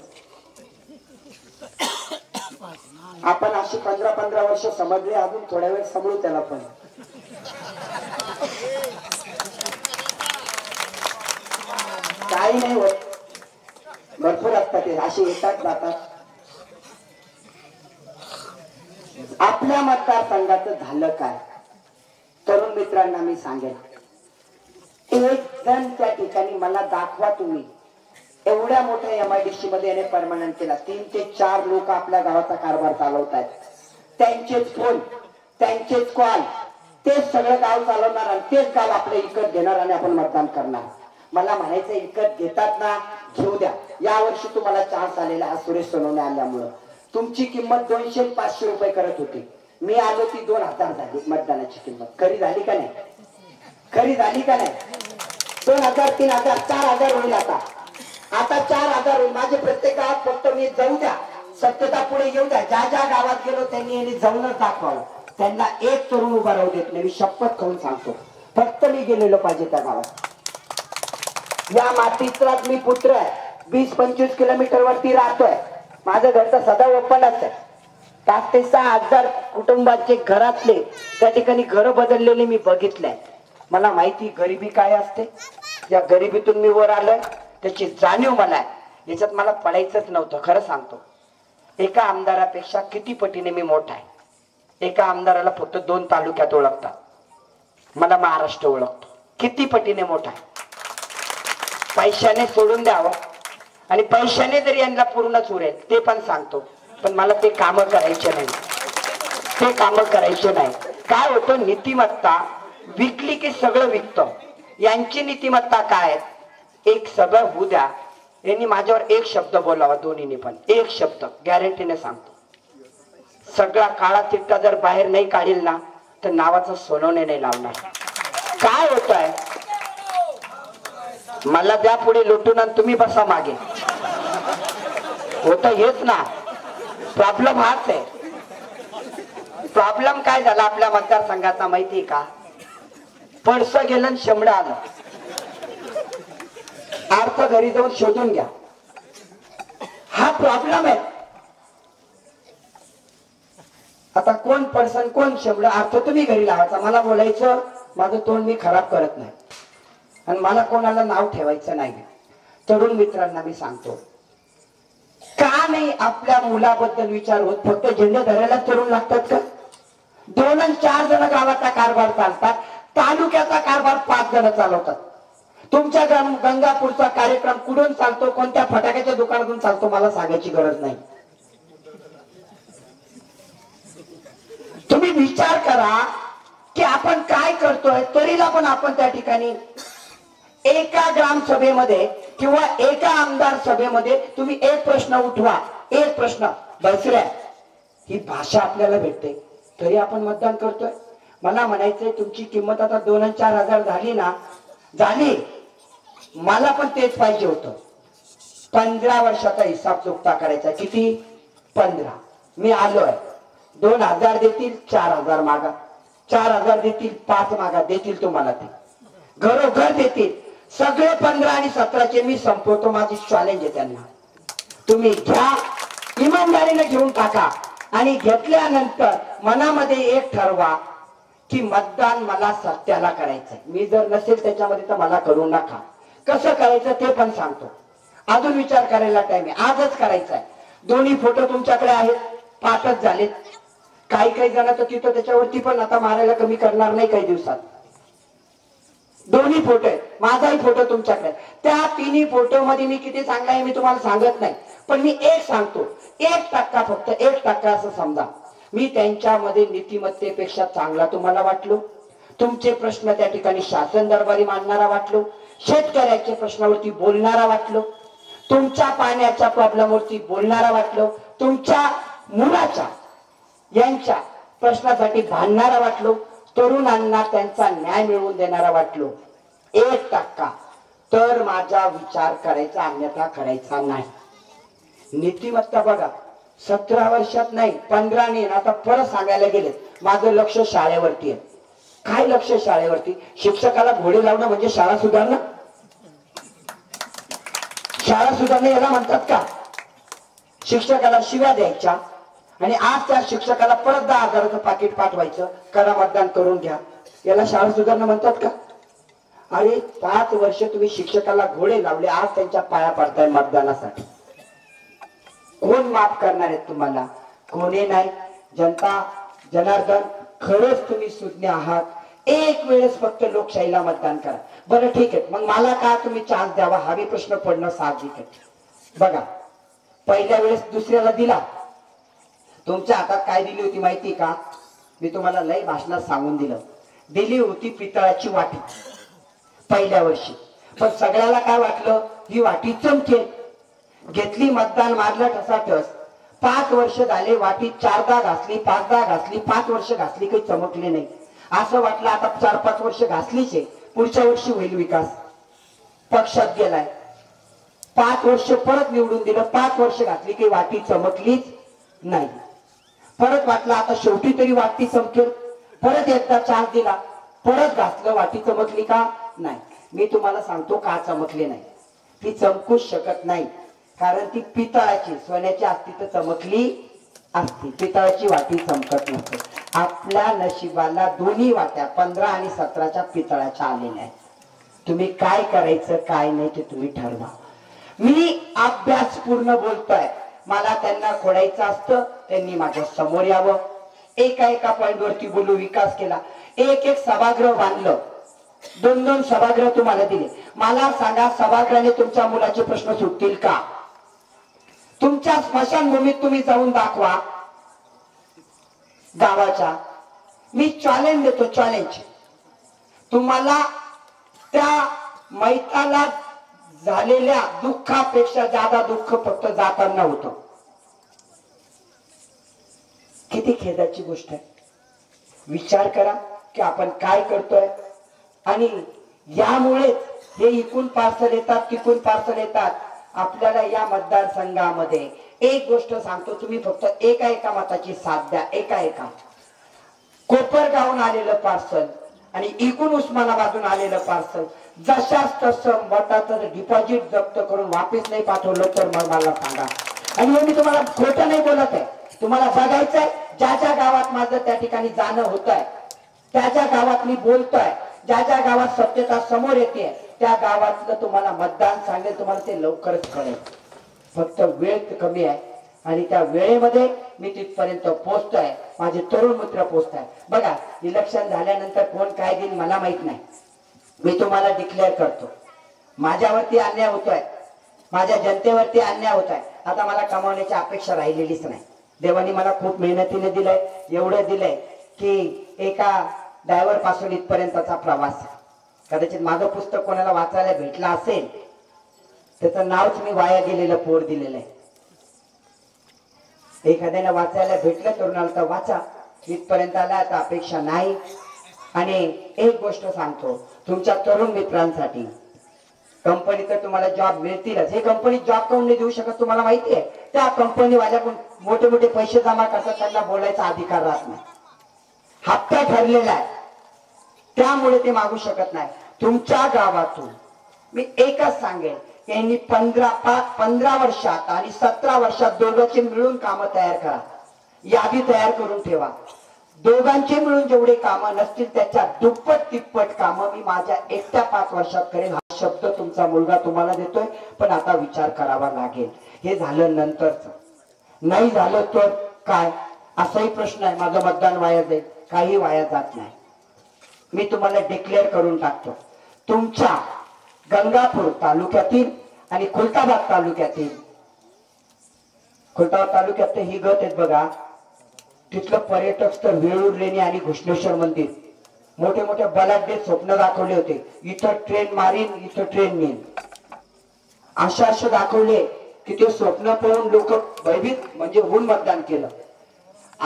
आपण अशी 15 वर्ष समजले, अजून थोड्या वेळ समजू त्याला. पण काही नाही होत, भरपूर असतात ते असे, येतात जातात. आपल्या मतदारसंघाचं झालं काय? तरुण मित्रांना मी सांगेन, एक जण त्या ठिकाणी मला दाखवा तुम्ही एवढ्या मोठ्या MIDC मध्ये याने परमनंट केला. 3 ते 4 लोक आपल्या गावाचा कारभार चालवत आहेत. त्यांचेच फोन, त्यांचेच कॉल, तेच सगळं गाव चालवणार आणि तेच गाव आपलं विकत घेणार आणि आपण मतदान करणार. मला म्हणायचं, विकत घेतात ना, घेऊ द्या. या वर्षी तुम्हाला चान्स आलेला हा सुरेश सोनवणे आल्यामुळं. तुमची किंमत 200-500 रुपये करत होती. मी आलो ती 2000 झाली मतदानाची किंमत. खरी झाली का नाही? खरी झाली का नाही? 2000, 3000, 4000 होईल आता. आता 4000 होईल. माझे प्रत्येक गावात फक्त मी जाऊ द्या, सत्यता पुढे येऊ द्या. ज्या ज्या गावात गेलो त्यांनी यांनी जाऊनच दाखवावं. त्यांना एक तरुण उभा राहू देत नाही. मी शपथ खाऊन सांगतो, फक्त मी गेलेलो पाहिजे त्या गावात. या मातीचा मी पुत्र आहे. 20-25 किलोमीटर वरती राहतोय. माझं घर तर सदा ओपनच आहे. 5 ते 6,000 कुटुंबाचे घरातले त्या ठिकाणी घर बदललेले मी बघितलंय. मला माहिती गरिबी काय असते. या गरिबीतून मी वर आलोय, त्याची जाणीव मला आहे. याच्यात मला पडायचंच नव्हतं. खरं सांगतो, एका आमदारापेक्षा किती पटीने मी मोठा आहे. एका आमदाराला फक्त 2 तालुक्यात ओळखतात, मला महाराष्ट्र ओळखतो. किती पटीने मोठा आहे. पैशाने सोडून द्यावं आणि पैशाने जरी यांना पूर्णच उरेल ते पण सांगतो, पण मला ते काम करायचे नाही. ते काम करायचे नाही. काय होतं, नीतिमत्ता विकली की सगळं विकतं. यांची नीतिमत्ता काय? एक सभा होऊ द्या, यांनी माझ्यावर एक शब्द बोलावा, दोन्हीने पण एक शब्द गॅरंटीने सांगतो. सगळा काळा चिट्टा जर बाहेर नाही काढील ना, तर नावाचं सोनवणे नाही लावणार. काय होत आहे, मला द्या पुढे लुटून आणि तुम्ही बसा मागे. होत हेच ना. प्रॉब्लेम हाच आहे. प्रॉब्लेम काय झाला आपल्या मतदारसंघाचा माहिती का? पडस गेलं आणि शेंबड आलं. अर्थ घरी जाऊन शोधून घ्या. हा प्रॉब्लेम आहे. आता कोण पडसन कोण शेंबड, अर्थ तुम्ही घरी लावायचा. मला बोलायचं, माझं तोंड मी खराब करत नाही आणि मला कोणाला नाव ठेवायचं नाही. तरुण मित्रांना मी सांगतो, का नाही आपल्या मुलाबद्दल विचार होत? फक्त झेंडे धरायला तरुण लागतात का? 2 आणि 4 जण गावाचा कारभार चालतात. तालुक्याचा कारभार 5 जण चालवतात. तुमच्या गंगापूरचा कार्यक्रम कुठून चालतो, कोणत्या फटाक्याच्या दुकानातून चालतो, मला सांगायची गरज नाही. तुम्ही विचार करा की आपण काय करतोय. तरीला पण आपण त्या ठिकाणी एका ग्रामसभेमध्ये किंवा एका आमदार सभेमध्ये तुम्ही एक प्रश्न उठवा, एक प्रश्न बसऱ्या, ही भाषा आपल्याला भेटते तरी आपण मतदान करतोय. मला म्हणायचंय, तुमची किंमत आता 2 आणि 4,000 झाली ना, झाली. मला पण तेच पाहिजे होतं. 15 वर्षाचा हिसाब चुकता करायचा. किती? 15. मी आलोय. 2,000 देतील, 4,000 मागा. 4,000 देतील, 5 मागा. देतील तुम्हाला ते घरोघर देतील. सगळे 15 आणि 17चे मी संपवतो. माझी चॅलेंज आहे त्यांना. तुम्ही घ्या, इमानदारीने घेऊन टाका आणि घेतल्यानंतर मनामध्ये एक ठरवा की मतदान मला सत्याला करायचंय. मी जर नसेल त्याच्यामध्ये तर मला करू नका. कसं करायचं ते पण सांगतो. अजून विचार करायला टाइम आहे. आजच करायचा आहे. दोन्ही फोटो तुमच्याकडे आहेत, 5च झालेत. काही जण तर तिथं त्याच्यावरती पण आता मारायला कमी करणार नाही काही दिवसात. दोन्ही फोटो आहेत. माझाही फोटो तुमच्याकडे. त्या 3 फोटो मध्ये मी किती चांगला आहे मी तुम्हाला सांगत नाही, पण मी एक सांगतो, 1% फक्त 1% असं समजा मी त्यांच्यामध्ये नीतिमत्तेपेक्षा चांगला तुम्हाला वाटलो. तुमचे प्रश्न त्या ठिकाणी शासन दरबारी मांडणारा वाटलो. शेतकऱ्याच्या प्रश्नावरती बोलणारा वाटलो. तुमच्या पाण्याच्या प्रॉब्लेमवरती बोलणारा वाटलो. तुमच्या मुलाच्या यांच्या प्रश्नासाठी भांडणारा वाटलो, तरुणांना त्यांचा न्याय मिळवून देणारा वाटलो 1% तर माझा विचार करायचा, अन्यथा करायचा नाही. नीतिमत्ता बघा, 17 वर्षात नाही, 15 नाही, आता परत सांगायला गेले माझं लक्ष शाळेवरती आहे. काय लक्ष शाळेवरती? शिक्षकाला घोडे लावणं म्हणजे शाळा सुधारणं? शाळा सुधारणं याला म्हणतात का? शिक्षकाला शिव्या द्यायच्या आणि आज त्या शिक्षकाला परत 10,000चं पाकिट पाठवायचं, करा मतदान करून घ्या, याला शाळा सुधारणं म्हणतात का? अरे 5 वर्ष तुम्ही शिक्षकाला घोडे लावले, आज त्यांच्या पाया पडताय मतदानासाठी. कोण माफ करणार आहेत तुम्हाला? कोणी नाही. जनता जनार्दन, खरंच तुम्ही सुज्ञ आहात. एक वेळेस फक्त लोकशाहीला मतदान करा. बरं ठीक आहे, मग मला का तुम्ही चान्स द्यावा हा प्रश्न पडणं साहजिक आहे. बघा, पहिल्या वेळेस दुसऱ्याला दिला, तुमच्या हातात काय दिली होती माहिती का? मी तुम्हाला लई भाषणात सांगून दिलं. दिली होती पितळाची वाटी पहिल्या वर्षी. पण सगळ्याला काय वाटलं, ही वाटी चमकेल. घेतली, मतदान मारलं ठसाठस. 5 वर्ष झाले, वाटी 4दा घासली, 5दा घासली, 5 वर्ष घासली, काही चमकले नाही. असं वाटलं आता 4-5 वर्ष घासलीच आहे, पुढच्या वर्षी होईल विकास. पक्षात गेलाय, 5 वर्ष परत निवडून दिलं, 5 वर्ष घातली, काही वाटी चमकलीच नाही. परत वाटलं आता शेवटी तरी वाटी चमकेल, परत एकदा चान्स दिला, परत घासलं, वाटी चमकली का? नाही. मी तुम्हाला सांगतो का चमकली नाही. ती चमकूच शकत नाही, कारण ती पितळाची, सोन्याची असती तर चमकली असती. पितळाची वाटी चमकत नसते. आपल्या नशिबाला दोन्ही वाट्या 15 आणि 17च्या पितळाच्या आलेल्या आहेत. तुम्ही काय करायचं काय नाही ते तुम्ही ठरवा. मी अभ्यास पूर्ण बोलतोय. मला त्यांना खोडायचं असतं, त्यांनी माझ्या समोर यावं, एका पॉइंट वरती बोलू, विकास केला, एक सभागृह बांधलं, 2 सभागृह तुम्हाला दिले. मला सांगा, सभागृहाने तुमच्या मुलाचे प्रश्न सुटतील का? तुमच्या स्मशानभूमीत तुम्ही जाऊन दाखवा गावाच्या. मी चॅलेंज देतो, चॅलेंज. तुम्हाला त्या मैताला झालेल्या दुःखापेक्षा जादा दुःख फक्त जाताना होतं. किती खेदाची गोष्ट आहे. विचार करा की आपण काय करतोय. आणि यामुळेच हे इकून पार्सल येतात, तिकून पार्सल येतात. आपल्याला या मतदारसंघामध्ये एक गोष्ट सांगतो, तुम्ही फक्त एका मताची साथ द्या. एका कोपरगावून आलेलं पार्सल आणि इकून उस्मानाबादून आलेलं पार्सल जशाच तसं मताचं डिपॉझिट जप्त करून वापस नाही पाठवलं तर मग मला सांगा. आणि मी तुम्हाला खोटं नाही बोलत आहे, तुम्हाला बघायचंय. ज्या गावात माझं त्या ठिकाणी जाणं होत आहे, त्या गावात मी बोलतोय, ज्या गावात सत्यता समोर येते त्या गावातलं तुम्हाला मतदान सांगेल, तुम्हाला ते लवकरच कळेल. फक्त वेळ कमी आहे आणि त्या वेळेमध्ये मी तिथपर्यंत पोहोचतोय, माझे तरुण मित्र पोहोचताय. बघा, इलेक्शन झाल्यानंतर कोण काय देईल मला माहित नाही. मी तुम्हाला डिक्लेअर करतो, माझ्यावरती अन्याय होतोय, माझ्या जनतेवरती अन्याय होतोय. आता मला कमावण्याची अपेक्षा राहिलेलीच नाही. देवानी मला खूप मेहनतीने दिलंय, एवढं दिलंय की एका ड्रायव्हर पासून इथपर्यंतचा प्रवास. कदाचित माझं पुस्तक कोणाला वाचायला भेटलं असेल, त्याचं नावच मी वाया गेलेलं पोर दिलेलं आहे. एखाद्याला वाचायला भेटलं तरुणाला तर वाचा, इथपर्यंत आला आता अपेक्षा नाही. आणि एक गोष्ट सांगतो तुमच्या तरुण मित्रांसाठी, कंपनी तर तुम्हाला जॉब मिळतीलच. हे कंपनी जॉब काऊन नाही देऊ शकत तुम्हाला माहिती आहे? त्या कंपनी वाल्याकडून मोठे मोठे पैसे जमा करतात, त्यांना बोलायचा अधिकार राहत नाही. हप्ता ठरलेला आहे, त्यामुळे ते मागू शकत नाही. तुमच्या गावातून मी एकच सांगेन, यांनी 15 वर्षात आणि 17 वर्षात दोघांचे मिळून कामं तयार करा, यादी तयार करून ठेवा. दोघांचे मिळून जेवढे कामं नसतील त्याच्या दुप्पट तिप्पट कामं मी माझ्या एकट्या 5 वर्षात करेन. हा शब्द तुमचा मुलगा तुम्हाला देतोय, पण आता विचार करावा लागेल. हे झालं नंतरच, नाही झालं तर काय असाही प्रश्न आहे. माझं मतदान वाया जाईल, काही वाया जात नाही. मी तुम्हाला डिक्लेअर करून टाकतो, तुमच्या गंगापूर तालुक्यातील आणि खुलताबाद तालुक्यातील, खुलताबाद ट्यात ही गत आहेत बघा, तिथलं पर्यटक स्थळ वेळूर लेणी आणि घुष्णेश्वर मंदिर, मोठे मोठे बलाढ्य स्वप्न दाखवले होते. इथं ट्रेन मारीन, इथं ट्रेन नेईन, अशा दाखवले की ते स्वप्न पाहून लोक भयभीत म्हणजे होऊन मतदान केलं.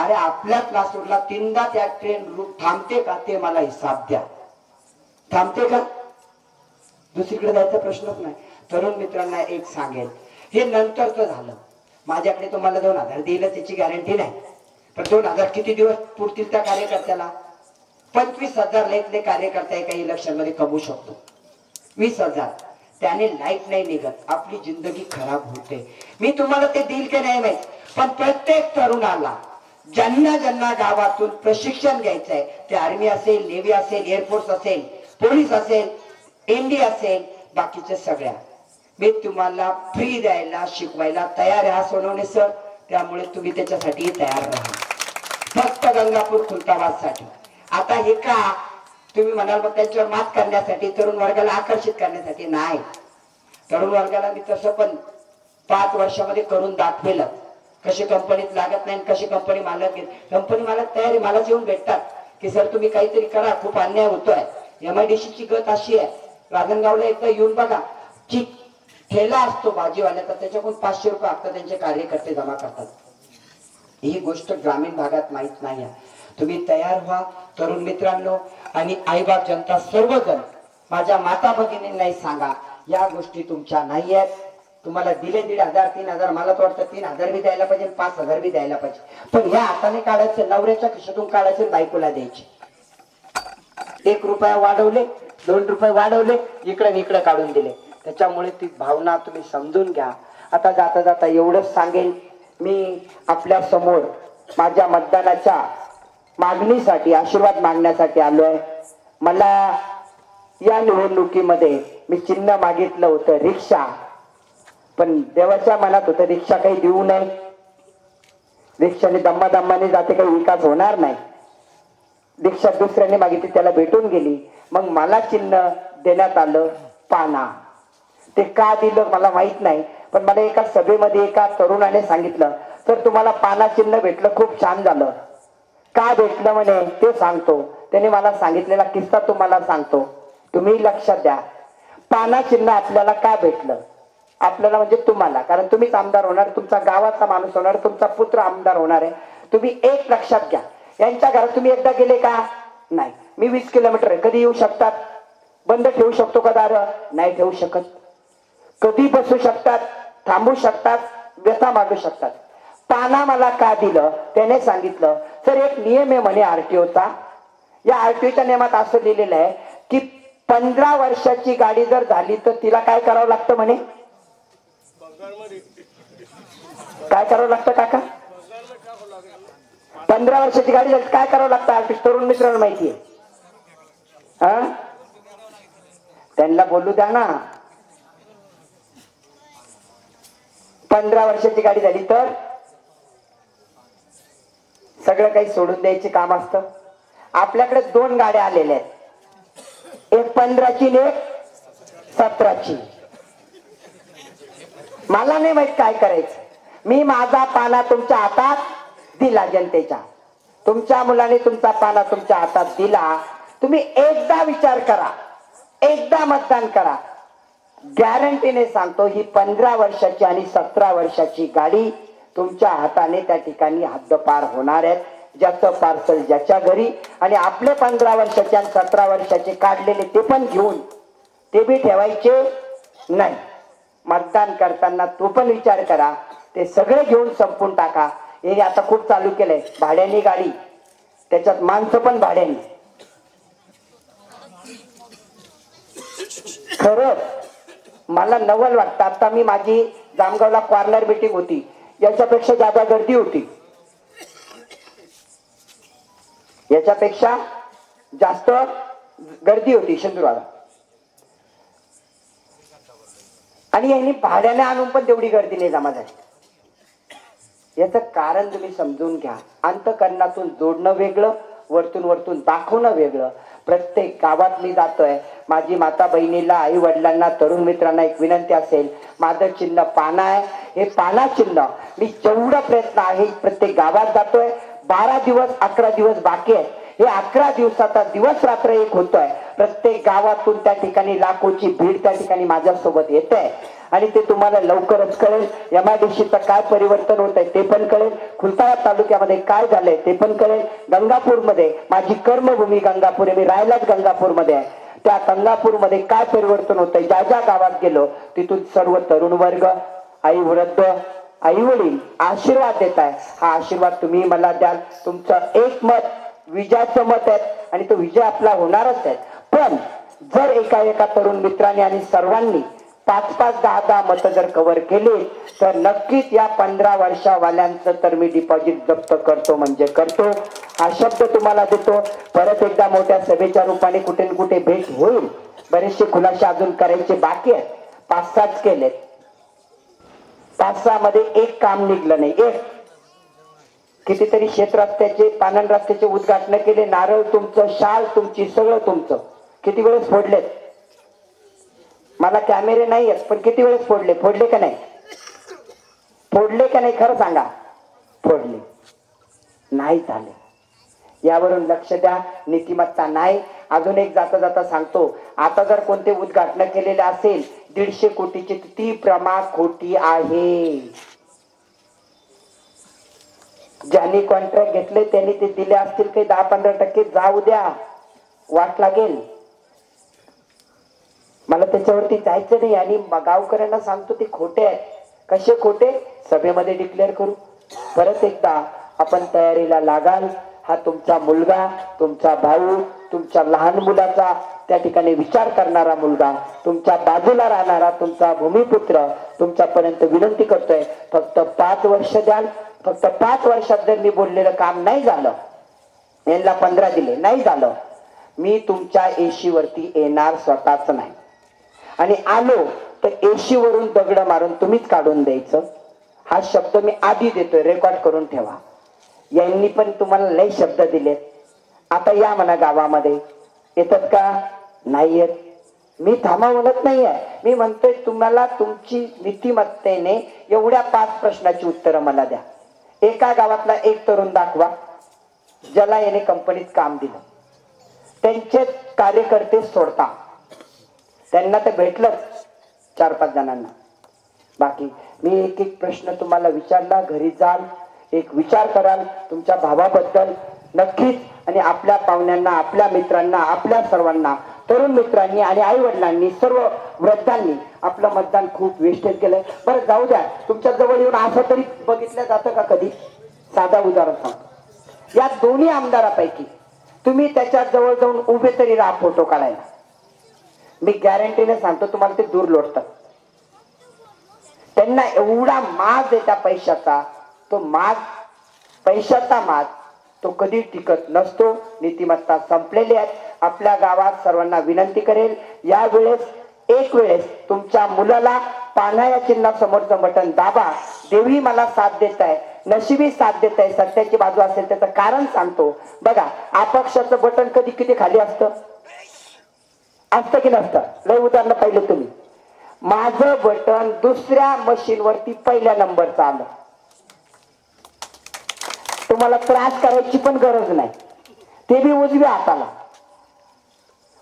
अरे आपल्या क्लासरूमला 3दा त्या ट्रेन रूट थांबते का ते मला हिसाब द्या. थांबते का? दुसरीकडे जायचा प्रश्नच नाही. तरुण मित्रांना एक सांगेल, हे नंतरच झालं. माझ्याकडे तुम्हाला 2,000 दिलं त्याची गॅरंटी नाही, पण 2,000 किती दिवस पुरतील त्या कार्यकर्त्याला? 25,000 लयतले कार्यकर्ता एका इलेक्शन मध्ये कमवू शकतो. 20,000 त्याने लाईट नाही निघत, आपली जिंदगी खराब होते. मी तुम्हाला ते देईल की नाही माहित, पण प्रत्येक तरुणाला ज्यांना ज्यांना गावातून प्रशिक्षण घ्यायचंय, ते आर्मी असेल, नेव्ही असेल, एअरफोर्स असेल, पोलीस असेल, एनडी असेल, बाकीचे सगळ्या मी तुम्हाला फ्री द्यायला शिकवायला तयार आहे सोनवणे सर. त्यामुळे तुम्ही त्याच्यासाठी तयार राहा, फक्त गंगापूर खुलताबाद साठी. आता हे का तुम्ही म्हणाल मग त्यांच्यावर मात करण्यासाठी, तरुण वर्गाला आकर्षित करण्यासाठी नाही. तरुण वर्गाला मी तसं पण 5 वर्षामध्ये करून दाखवेल कशी कंपनीत लागत नाही, कशी कंपनी मालक घेत. कंपनी मालक तयारी मलाच येऊन भेटतात की सर तुम्ही काहीतरी करा, खूप अन्याय होतोय. MIDC ची गत अशी आहे, राजनगावला एकदा येऊन बघा, की ठेला असतो भाजीवाल्याचा, त्याच्याकडून 500 रुपये हप्ता त्यांचे कार्यकर्ते जमा करतात. ही गोष्ट ग्रामीण भागात माहित नाही आहे. तुम्ही तयार व्हा तरुण मित्रांनो. आणि आईबाप जनता सर्वजण माझ्या माता भगिनींनाही सांगा, या गोष्टी तुमच्या नाही आहेत. तुम्हाला दिले 1,500 3,000, मला तर वाटतं 3,000 बी द्यायला पाहिजे, 5,000 बी द्यायला पाहिजे. पण ह्या हाताने काढायचं, नवऱ्याच्या खिशातून काढायचे, बायकोला द्यायचे. 1 रुपया वाढवले, 2 रुपये वाढवले, इकडे इकडे काढून दिले. त्याच्यामुळे ती भावना तुम्ही समजून घ्या. आता जाता जाता एवढंच सांगेल, मी आपल्या समोर माझ्या मतदानाच्या मागणीसाठी, आशीर्वाद मागण्यासाठी आलोय. मला या निवडणुकीमध्ये मी चिन्ह मागितलं होतं रिक्षा, पण देवाच्या मनात होतं रिक्षा काही देऊ नये. रिक्षाने दम्माने जाते, काही विकास होणार नाही. रिक्षा दुसऱ्याने मागितली, त्याला भेटून गेली. मग मला चिन्ह देण्यात आलं पाना. ते का दिलं मला माहित नाही, पण मला एका सभेमध्ये एका तरुणाने सांगितलं, तर तुम्हाला पाना चिन्ह भेटलं, खूप छान झालं. का भेटलं म्हणे ते सांगतो. त्याने मला सांगितलेला किस्सा तुम्हाला सांगतो, तुम्ही लक्षात द्या. पाना चिन्ह आपल्याला का भेटलं? आपल्याला म्हणजे तुम्हाला, कारण तुम्हीच आमदार होणार, तुमचा गावाचा माणूस होणार, तुमचा पुत्र आमदार होणार आहे. तुम्ही एक लक्षात घ्या, यांच्या घरात तुम्ही एकदा गेले का? नाही. मी 20 किलोमीटर आहे, कधी येऊ शकतात? बंद ठेवू शकतो का दार? नाही ठेवू शकत. कधी बसू शकतात, थांबू शकतात, व्यथा मागू शकतात. पाना मला का दिलं? त्याने सांगितलं, सर एक नियम आहे म्हणे RTOचा. या RTOच्या नियमात असं लिहिलेलं आहे की 15 वर्षाची गाडी जर झाली तर तिला काय करावं लागतं म्हणे? काय करावं लागतं काका? 15 वर्षाची गाडी झाली काय करावं लागतं? आर्टिस्ट तरुण मित्रांना माहितीये. त्यांना बोलू द्या ना. 15 वर्षाची गाडी झाली तर सगळं काही सोडून द्यायचे काम असतं. आपल्याकडे 2 गाड्या आलेल्या आहेत, एक 15ची आणि एक 17ची. मला नाही माहित काय करायचं. मी माझा पाना तुमच्या हातात दिला, जनतेच्या. तुमच्या मुलाने तुमचा पाना तुमच्या हातात दिला. तुम्ही एकदा विचार करा, एकदा मतदान करा. गॅरंटीने सांगतो, ही 15 वर्षाची आणि 17 वर्षाची गाडी तुमच्या हाताने त्या ठिकाणी हद्दपार होणार आहेत. ज्याचं पार्सल ज्याच्या घरी. आणि आपले 15 वर्षाचे आणि 17 वर्षाचे काढलेले ते पण घेऊन, ते बी ठेवायचे नाही. मतदान करताना तो पण विचार करा, ते सगळे घेऊन संपून टाका. हे आता खूप चालू केलंय, भाड्याने गाडी, त्याच्यात माणसं पण भाड्याने. खरंच मला नवल वाटतं. आता मी माझी जामगावला कॉर्नर मीटिंग होती, याच्यापेक्षा जादा गर्दी होती, याच्यापेक्षा जास्त गर्दी होती शिंदुराला. आणि यांनी भाड्याने आणून पण तेवढी गर्दी नाही जमा झाली. याचं कारण तुम्ही समजून घ्या. अंतकरणातून जोडणं वेगळं, वरतून दाखवणं वेगळं. प्रत्येक गावात मी जातोय, माझी माता बहिणीला, आई वडिलांना, तरुण मित्रांना एक विनंती असेल, माझं चिन्ह पाना आहे. हे पाना चिन्ह मी जेवढा प्रयत्न आहे प्रत्येक गावात जातोय. 12 दिवस 11 दिवस बाकी आहे. हे 11 दिवसाचा दिवस रात्र एक होतोय. प्रत्येक गावातून त्या ठिकाणी लाखोची भीड त्या ठिकाणी माझ्यासोबत येते आहे आणि ते तुम्हाला लवकरच कळेल. MIDCचं काय परिवर्तन होत आहे ते पण कळेल. खुलताबाद तालुक्यामध्ये काय झालंय ते पण कळेल. गंगापूरमध्ये माझी कर्मभूमी गंगापूर आहे, मी राहिलाच गंगापूरमध्ये आहे. त्या गंगापूरमध्ये काय परिवर्तन होत आहे, ज्या ज्या गावात गेलो तिथून सर्व तरुण वर्ग, आई वृद्ध, आई वडील आशीर्वाद देत आहे. हा आशीर्वाद तुम्ही मला द्याल. तुमचं एक मत विजयाचं मत आहे आणि तो विजय आपला होणारच आहे. पण जर एका तरुण मित्रांनी आणि सर्वांनी 5-5, 10-10 मत जर कव्हर केले तर नक्कीच या 15 वर्षावाल्यांचं तर मी डिपॉझिट जप्त करतो म्हणजे करतो. हा शब्द तुम्हाला देतो. परत एकदा मोठ्या सभेच्या रूपाने कुठे न कुठे भेट होईल. बरेचसे खुलासे अजून करायचे बाकी आहेत. 5-6 केलेत. 5-6 मध्ये एक काम निघलं नाही. एक कितीतरी शेत रस्त्याचे, पानन रस्त्याचे उद्घाटन केले. नारळ तुमचं, शाल तुमची, सगळं तुमचं. किती वेळेस फोडलेत? मला कॅमेरे नाही आहेत पण किती वेळेस फोडले? फोडले का नाही? फोडले का नाही खरं सांगा? फोडले नाही झाले. यावरून लक्ष द्या. नीतिमत्ता नाही. अजून एक जाता जाता सांगतो, आता जर कोणते उद्घाटन केलेले असेल 150 कोटीची ती प्रमा खोटी आहे. ज्यांनी कॉन्ट्रॅक्ट घेतले त्यांनी ते दिले असतील काही 10-15% जाऊ द्या, वाट लागेल. मला त्याच्यावरती जायचं नाही आणि गावकऱ्यांना सांगतो ते खोटे आहेत. कसे खोटे? सभेमध्ये डिक्लेअर करू. परत एकदा आपण तयारीला लागाल. हा तुमचा मुलगा, तुमचा भाऊ, तुमच्या लहान मुलाचा त्या ठिकाणी विचार करणारा मुलगा, तुमच्या बाजूला राहणारा तुमचा भूमिपुत्र तुमच्यापर्यंत विनंती करतोय, फक्त 5 वर्ष द्याल. फक्त 5 वर्षात जर मी बोललेलं काम नाही झालं, यांना 15 दिले नाही झालं, मी तुमच्या एशी वरती येणार स्वतःच नाही. आणि आलो तर एशी वरून दगड मारून तुम्हीच काढून द्यायचं. हा शब्द मी आधी देतोय, रेकॉर्ड करून ठेवा. यांनी पण तुम्हाला लय शब्द दिलेत. आता या म्हणा गावामध्ये. येतात का? नाही येत. मी थांबा म्हणत नाहीये. मी म्हणतोय तुम्हाला तुमची नीतिमत्तेने एवढ्या 5 प्रश्नाची उत्तरं मला द्या. एका गावातला एक तरुण दाखवा ज्याला याने कंपनीत काम दिलं. त्यांचे कार्यकर्ते सोडता. त्यांना तर भेटलंच 4-5 जणांना. बाकी मी एक प्रश्न तुम्हाला विचारला. घरी जाल, एक विचार कराल तुमच्या भावाबद्दल नक्कीच. आणि आपल्या पाहुण्यांना, आपल्या मित्रांना, आपल्या सर्वांना, तरुण मित्रांनी आणि आई वडिलांनी, सर्व वृद्धांनी आपलं मतदान खूप वेस्टेज केलंय. बरं जाऊ द्या. तुमच्या जवळ येऊन असं तरी बघितलं जातं का कधी? साधा उदाहरण सांगतो. या दोन्ही आमदारापैकी तुम्ही त्याच्या जवळ जाऊन उभे तरी राहा फोटो काढायला. मी गॅरंटीने सांगतो तुम्हाला ते दूर लोटतात. त्यांना एवढा माज आहे त्या पैशाचा. तो माज, पैशाचा माज तो कधी टिकत नसतो. नीतिमत्ता संपलेली आहे. आपल्या गावात सर्वांना विनंती करेल, यावेळेस एक वेळेस तुमच्या मुलाला पाना या चिन्हा समोरचं बटन दाबा. देवी मला साथ देत आहे, नशिबी साथ देत आहे, सत्याची बाजू असेल त्याचं कारण सांगतो. बघा, अपक्षाचं बटन कधी किती खाली असतं की नसतं? लय उदाहरण पाहिलं तुम्ही. माझं बटन दुसऱ्या मशीन वरती पहिल्या नंबरचं आलं. तुम्हाला त्रास करायची पण गरज नाही. ते बी उजव्या हाताला.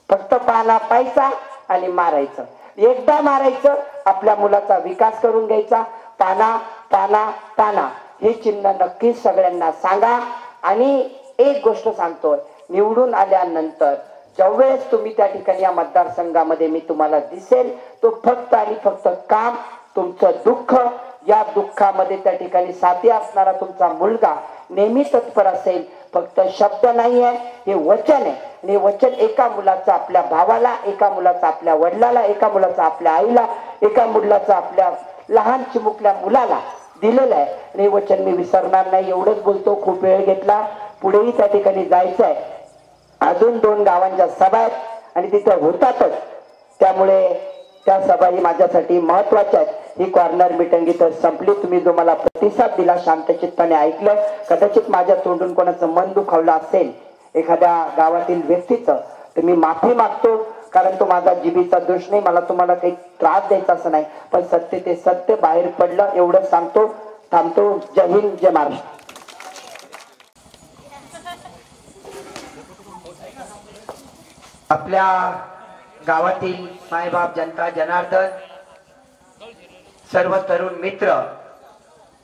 फक्त पाना पाहायचा आणि मारायचं. एकदा मारायचं, आपल्या मुलाचा विकास करून घ्यायचा. पाना पाना पाना हे चिन्ह नक्कीच सगळ्यांना सांगा. आणि एक गोष्ट सांगतोय, निवडून आल्यानंतर ज्यावेळेस तुम्ही त्या ठिकाणी या मतदारसंघामध्ये मी तुम्हाला दिसेल, तो फक्त आणि फक्त काम, तुमचं दुःख, या दुःखामध्ये त्या ठिकाणी साथी असणारा तुमचा मुलगा नेहमी तत्पर असेल. फक्त शब्द नाही आहे, हे वचन आहे. आणि हे वचन एका मुलाचं आपल्या भावाला, एका मुलाचं आपल्या वडिलाला, एका मुलाचं आपल्या आईला, एका मुलाचं आपल्या लहान चिमुकल्या मुलाला दिलेलं आहे. आणि हे वचन मी विसरणार नाही. एवढंच बोलतो, खूप वेळ घेतला. पुढेही त्या ठिकाणी जायचं आहे. अजून 2 गावांच्या सभा आहेत आणि तिथे होतातच. त्यामुळे त्या सभाही माझ्यासाठी महत्वाच्या आहेत. ही कॉर्नर मीटिंग इथं संपली. तुम्ही जो मला प्रतिसाद दिला, शांतचित्ताने ऐकलं. कदाचित माझ्या तोंडून कोणाचं मन दुखावलं असेल एखाद्या गावातील व्यक्तीचं, तर मी माफी मागतो. कारण तो माझा जिभेचा दोष नाही. मला तुम्हाला काही त्रास द्यायचा असं नाही. पण सत्य ते सत्य बाहेर पडलं एवढंच सांगतो. थांबतो. जय हिंद, जय महाराष्ट्र. आपल्या गावातील मायबाप जनता जनार्दन, सर्व तरुण मित्र,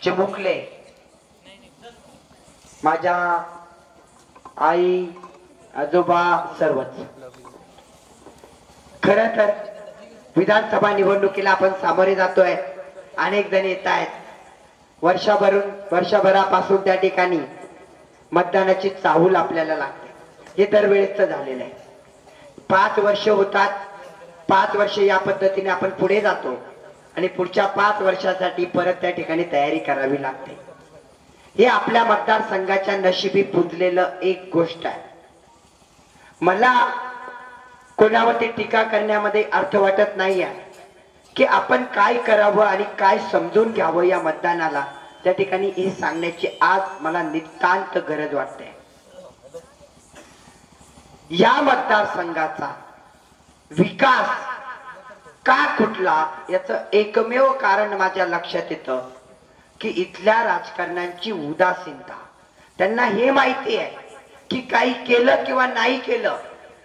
चिमुकले, माझ्या आई आजोबा सर्वच. खर तर विधानसभा निवडणुकीला आपण सामोरे जातोय. अनेक जण येत आहेत. वर्षभरापासून त्या ठिकाणी मतदानाची चाहूल आपल्याला लागते. हे दरवेळेच झालेलं आहे. 5 वर्ष होतात. 5 वर्ष या पद्धतीने आपण पुढे जातो आणि पुढच्या 5 वर्षासाठी परत त्या ठिकाणी तयारी करावी लागते. हे आपल्या मतदारसंघाच्या नशिबी पुजलेलं एक गोष्ट आहे. मला कोणावरती टीका करण्यामध्ये अर्थ वाटत नाही आहे की आपण काय करावं आणि काय समजून घ्यावं या मतदानाला. त्या ठिकाणी हे सांगण्याची आज मला नितांत गरज वाटते. या मतदारसंघाचा विकास का कुठला याचं एकमेव कारण माझ्या लक्षात येतं की इथल्या राजकारण्यांची उदासीनता. त्यांना हे माहिती आहे की काही केलं किंवा नाही केलं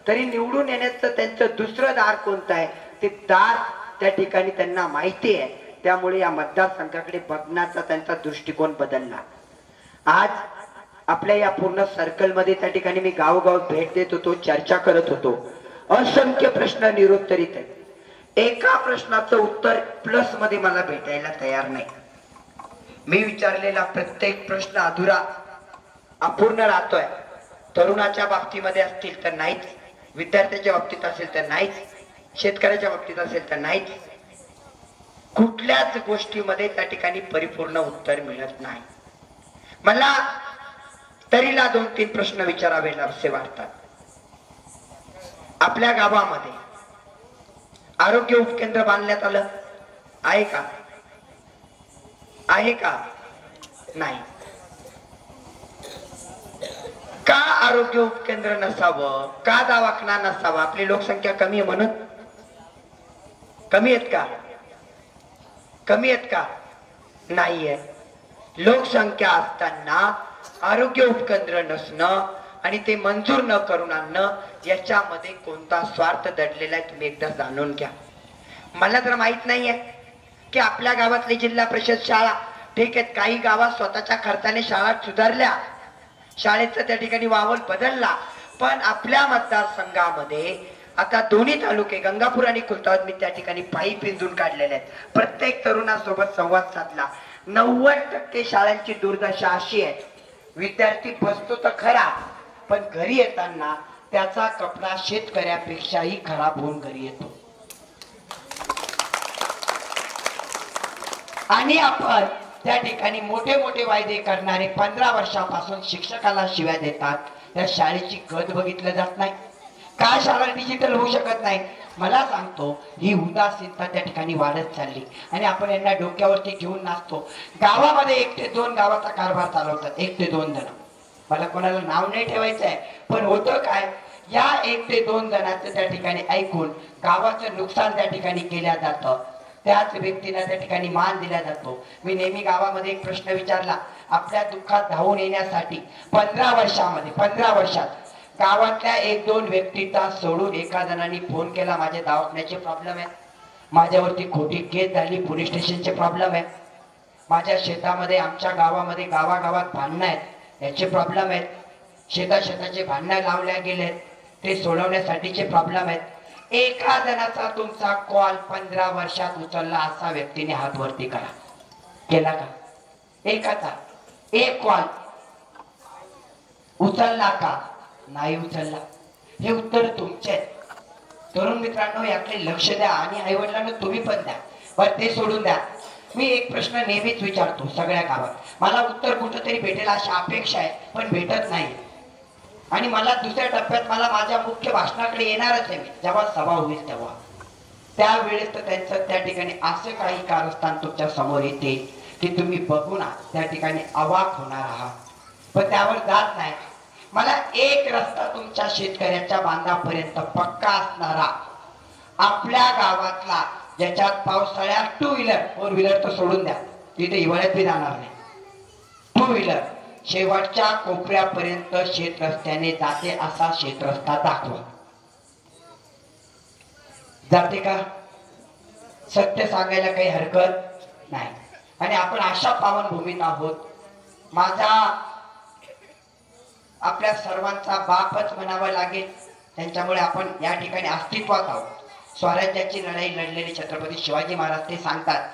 तरी निवडून येण्याचं त्यांचं दुसरं दार कोणतं आहे ते दार त्या ठिकाणी त्यांना माहिती आहे. त्यामुळे या मतदारसंघाकडे बघण्याचा त्यांचा दृष्टिकोन बदलला. आज आपल्या या पूर्ण सर्कल मध्ये त्या ठिकाणी मी गावोगाव भेट देत होतो, चर्चा करत होतो. असंख्य प्रश्न निरुत्तरित आहेत. एका प्रश्नाचं उत्तर प्लस मध्ये मला भेटायला तयार नाही. मी विचारलेला प्रत्येक प्रश्न अधुरा, अपूर्ण राहतोय. तरुणाच्या बाबतीमध्ये असतील तर नाहीच, विद्यार्थ्याच्या बाबतीत असेल तर नाहीच, शेतकऱ्याच्या बाबतीत असेल तर नाहीच. कुठल्याच गोष्टीमध्ये त्या ठिकाणी परिपूर्ण उत्तर मिळत नाही. मला तरीला 2-3 प्रश्न विचारावे असे वाटतात. आपल्या गावामध्ये आरोग्य उपकेंद्र बांधण्यात आलं आहे का? आहे का? नाही. का आरोग्य उपकेंद्र नसावं? का दवाखाना नसावा? आपली लोकसंख्या कमी आहे म्हणून? कमी आहेत का? कमी आहेत का? नाहीये. लोकसंख्या असताना आरोग्य उपकेंद्र नसणं आणि ते मंजूर न करून आणणं याच्यामध्ये कोणता स्वार्थ दडलेला आहे तुम्ही एकदा जाणून घ्या. मला तर माहित नाहीये की आपल्या गावातली जिल्हा परिषद शाळा ठीक आहेत, काही गावात स्वतःच्या खर्चाने शाळा सुधारल्या, शाळेचं त्या ठिकाणी वावर बदलला, पण आपल्या मतदारसंघामध्ये आता दोन्ही तालुके गंगापूर आणि खुलताबाद मी त्या ठिकाणी पायी पिंजून काढलेले आहेत. प्रत्येक तरुणासोबत संवाद साधला. 90% शाळांची दुर्दशा अशी आहे, विद्यार्थी बसतो तर खरा पण घरी येताना त्याचा कपडा शेतकऱ्यापेक्षाही खराब होऊन घरी येतो. आणि आपण त्या ठिकाणी मोठे मोठे वायदे करणारे 15 वर्षापासून शिक्षकाला शिव्या देतात. त्या शाळेची गत बघितलं जात नाही. का शाळा डिजिटल होऊ शकत नाही? मला सांगतो, ही उदासीनता त्या ठिकाणी वाढत चालली आणि आपण यांना डोक्यावरती घेऊन नाचतो. गावामध्ये 1 ते 2 गावाचा कारभार चालवतात, 1 ते 2 जण. मला कोणाला नाव नाही ठेवायचं आहे, पण होतं काय, या 1 ते 2 जणांचं त्या ठिकाणी ऐकून गावाचं नुकसान त्या ठिकाणी केलं जातं. त्याच व्यक्तीला त्या ठिकाणी मान दिला जातो. मी नेहमी गावामध्ये एक प्रश्न विचारला, आपल्या दुःखात धावून येण्यासाठी 15 वर्षात गावातल्या 1-2 व्यक्तीचा सोडून एका जणांनी फोन केला, माझे दवाखान्याचे प्रॉब्लेम आहे, माझ्यावरती खोटी केस झाली, पोलीस स्टेशनचे प्रॉब्लेम आहे, माझ्या शेतामध्ये, आमच्या गावामध्ये गावागावात भांडणं आहेत, याचे प्रॉब्लेम आहेत, शेताचे भांडणं लावल्या गेलेत, ते सोडवण्यासाठीचे प्रॉब्लेम आहेत. एका जणाचा तुमचा कॉल 15 वर्षात उचलला असा व्यक्तीने हात वरती करा. केला का? एकाचा एक कॉल उचलला का? नाही उचलला. हे उत्तर तुमचे आहेत. तरुण मित्रांनो, याकडे लक्ष द्या आणि आई वडिलांना तुम्ही पण द्या. पण ते सोडून द्या. मी एक प्रश्न नेहमीच विचारतो सगळ्या गावात, मला उत्तर कुठंतरी भेटेल अशी अपेक्षा आहे, पण भेटत नाही. आणि मला दुसऱ्या टप्प्यात मला माझ्या मुख्य भाषणाकडे येणारच आहे मी, जेव्हा सभा होईल तेव्हा. त्यावेळेस तर त्यांचं त्या ठिकाणी असं काही कारस्थान तुमच्या समोर येते की तुम्ही बघून त्या ठिकाणी अवाक होणार आहात, पण त्यावर जात नाही. मला एक रस्ता तुमच्या शेतकऱ्याच्या बांधापर्यंत पक्का असणारा, आपल्या गावातला, ज्याच्यात पावसाळ्यात 2 व्हीलर 4 व्हीलर तर सोडून द्या, तिथे हिवाळ्यात बी जाणार नाही, 2 व्हीलर शेवटच्या कोपऱ्यापर्यंत शेत रस्त्याने जाते असा शेत रस्ता दाखवा. जाते का? सत्य सांगायला काही हरकत नाही. आणि आपण अशा पावनभूमीत आहोत. माझा आपल्या सर्वांचा बापच म्हणावा लागेल. त्यांच्यामुळे आपण या ठिकाणी अस्तित्वात आहोत. स्वराज्याची लढाई लढलेले छत्रपती शिवाजी महाराज ते सांगतात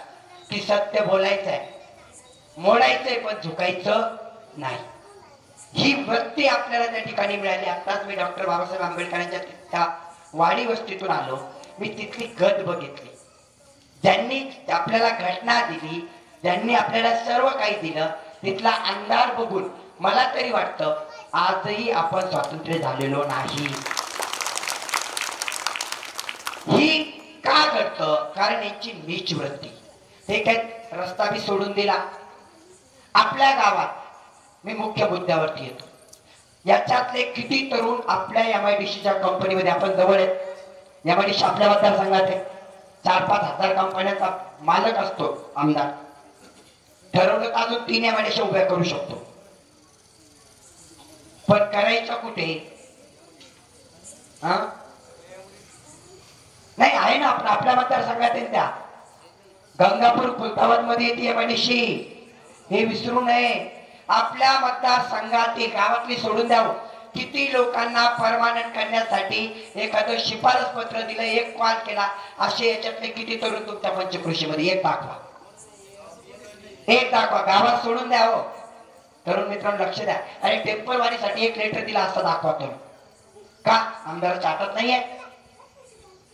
की सत्य बोलायचंय, मोडायचंय, पण झुकायचं नाही. ही वृत्ती आपल्याला त्या ठिकाणी मिळाली. आताच मी डॉक्टर बाबासाहेब आंबेडकरांच्या त्या वाडी वस्तीतून आलो. मी तिथली गत बघितली. ज्यांनी आपल्याला घटना दिली, ज्यांनी आपल्याला सर्व काही दिलं, तिथला अंधार बघून मला तरी वाटतं आजही आपण स्वातंत्र्य झालेलो नाही. ही का घडतं? कारण यांची नीच वृत्ती. ते काय रस्ता बी सोडून दिला. आपल्या गावात मी मुख्य मुद्द्यावरती येतो. याच्यातले किती तरुण आपल्या MIDCच्या कंपनीमध्ये, आपण जवळ आहेत, MIDC आपल्या मतदारसंघात आहे. 4-5 हजार कंपन्यांचा मालक असतो आमदार. ठरवलं तर अजून 3 MIDC उभ्या करू शकतो. पण करायचं कुठे? नाही आहे ना, आपण आपल्या मतदारसंघात आहे. त्या गंगापूर खुलताबाद मध्ये येते MIDC, हे विसरू नये. आपल्या मतदारसंघातील गावातली सोडून द्यावं. किती लोकांना परमानंट करण्यासाठी एखादं शिफारस पत्र दिलं, एक कॉल केला, असे याच्यातले किती तरुण तुमच्या पंचकृषीमध्ये? एक दाखवा, एक दाखवा. गावात सोडून द्यावं. तरुण मित्रांनो लक्ष द्या. अरे टेम्पलवारीसाठी एक लेटर दिला असता दाखवा तुम्ही. का आमदाराच्या हातात नाहीये?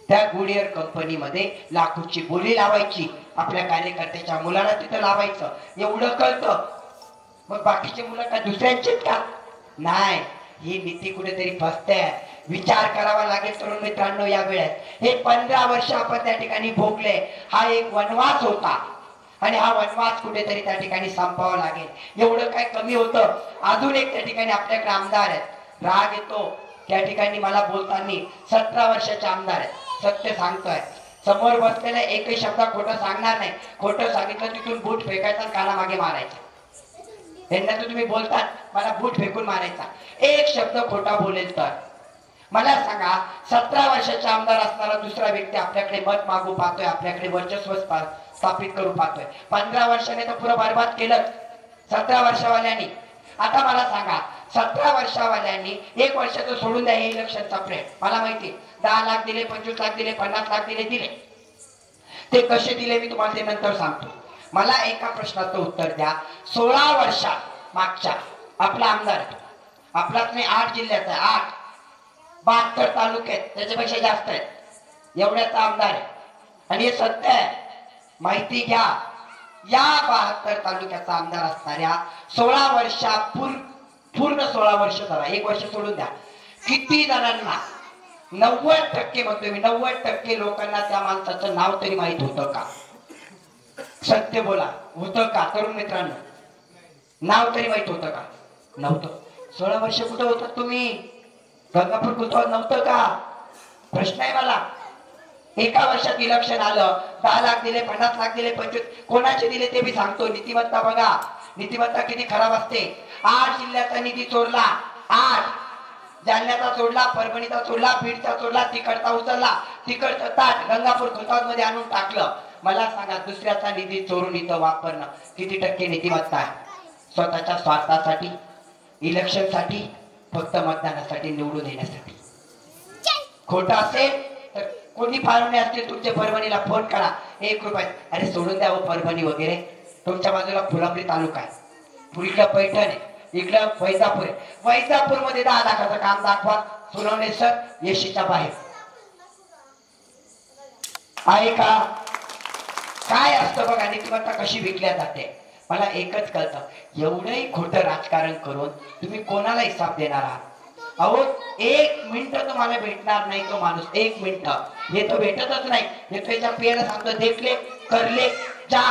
त्या गुडियर कंपनीमध्ये लाखोची बोली लावायची, आपल्या कार्यकर्त्याच्या मुलाला तिथं लावायचं, एवढं कळतं. मग बाकीचे मुलं काय दुसऱ्यांचेच का? नाही. ही नीती कुठेतरी फसते. विचार करावा लागेल तरुण मित्रांनो. या वेळेत हे 15 वर्ष आपण त्या ठिकाणी भोगले. हा एक वनवास होता आणि हा वनवास कुठेतरी त्या ठिकाणी संपवावा लागेल. एवढं काय कमी होतं? अजून एक त्या ठिकाणी आपल्याकडे आमदार आहेत. राग येतो त्या ठिकाणी मला बोलताना. 17 वर्षाचे आमदार आहेत. सत्य सांगतोय. समोर बसलेला एकही शब्द खोटं सांगणार नाही. खोटं सांगितलं तिथून बूट फेकायचा, कानामागे मारायचा. यांना तर तुम्ही बोलतात, मला बूट फेकून मारायचा. एक शब्द खोटा बोलेल तर मला सांगा, 17 वर्षाचे आमदार असणारा दुसरा व्यक्ती आपल्याकडे मत मागू पाहतोय, आपल्याकडे वर्चस्व स्थापित करू पाहतोय. 15 वर्षाने तर पुरं बरबाद केलं 17 वर्षावाल्यांनी. आता मला सांगा, 17 वर्षावाल्यांनी 1 वर्षाचं सोडून द्या. हे इलेक्शनचा प्रेम मला माहिती. 10 लाख दिले, 25 लाख दिले, 50 लाख दिले. ते कसे दिले मी तुम्हाला ते नंतर सांगतो. मला एका प्रश्नाचं उत्तर द्या. 16 वर्षात मागच्या आपला आमदार, आपलाच नाही 8 जिल्ह्याचा, 8 72 तालुके आहेत, त्याच्यापेक्षा जास्त आहेत, एवढ्याचा आमदार आहे. आणि हे सत्य आहे, माहिती घ्या. या 72 तालुक्याचा आमदार असणाऱ्या 16 वर्षा पूर्ण 16 वर्ष झाला, 1 वर्ष सोडून द्या, किती जणांना, 90% म्हणतोय मी, 90% लोकांना त्या माणसाचं नाव तरी माहित होतं का? सत्य बोला, होतं का तरुण मित्रांनो? नाव तरी माहित होतं का? नव्हतं. 16 वर्ष कुठं होतात तुम्ही? गंगापूर कुठं नव्हतं का? प्रश्न आहे मला. एका वर्षात इलेक्शन आलं, 10 लाख दिले, 50 लाख दिले, 25, कोणाचे दिले ते मी सांगतो. नीतिमत्ता बघा, नीतिमत्ता किती खराब असते. 8 जिल्ह्याचा निधी चोरला, 8 जालन्याचा सोडला, परभणीचा सोडला, बीडचा सोडला, तिकडचा उचलला, तिकडचं ताट गंगापूर खुलताबाद मध्ये आणून टाकलं. मला सांगा, दुसऱ्याचा निधी चोरून इथं वापरणं किती टक्के नीतिमत्ता आहे? स्वतःच्या स्वार्थासाठी, इलेक्शनसाठी, फक्त मतदानासाठी, निवडून येण्यासाठी. खोटं असेल तर कोणी पाहुणे असतील तुमच्या परभणीला फोन करा, 1 रुपये. अरे सोडून द्या परभणी वगैरे. तुमच्या बाजूला फुलाब्री तालुका आहे, पुढीकडं पैठण आहे, इकडं वैजापूर आहे. वैजापूर मध्ये 10 लाखाचं काम दाखवा. सुनावणे सर, येशीच्या बाहेर आहे का? काय असतं बघा, नीतिमत्ता कशी विकल्या जाते. मला एकच कळतं, एवढंही खोटं राजकारण करून तुम्ही कोणाला हिसाब देणार आहात? अहो 1 मिनिट तुम्हाला भेटणार नाही तो माणूस. 1 मिनिट हे तो भेटतच नाही. हे तो याच्या पियाला सांगतो, देखले करले जा.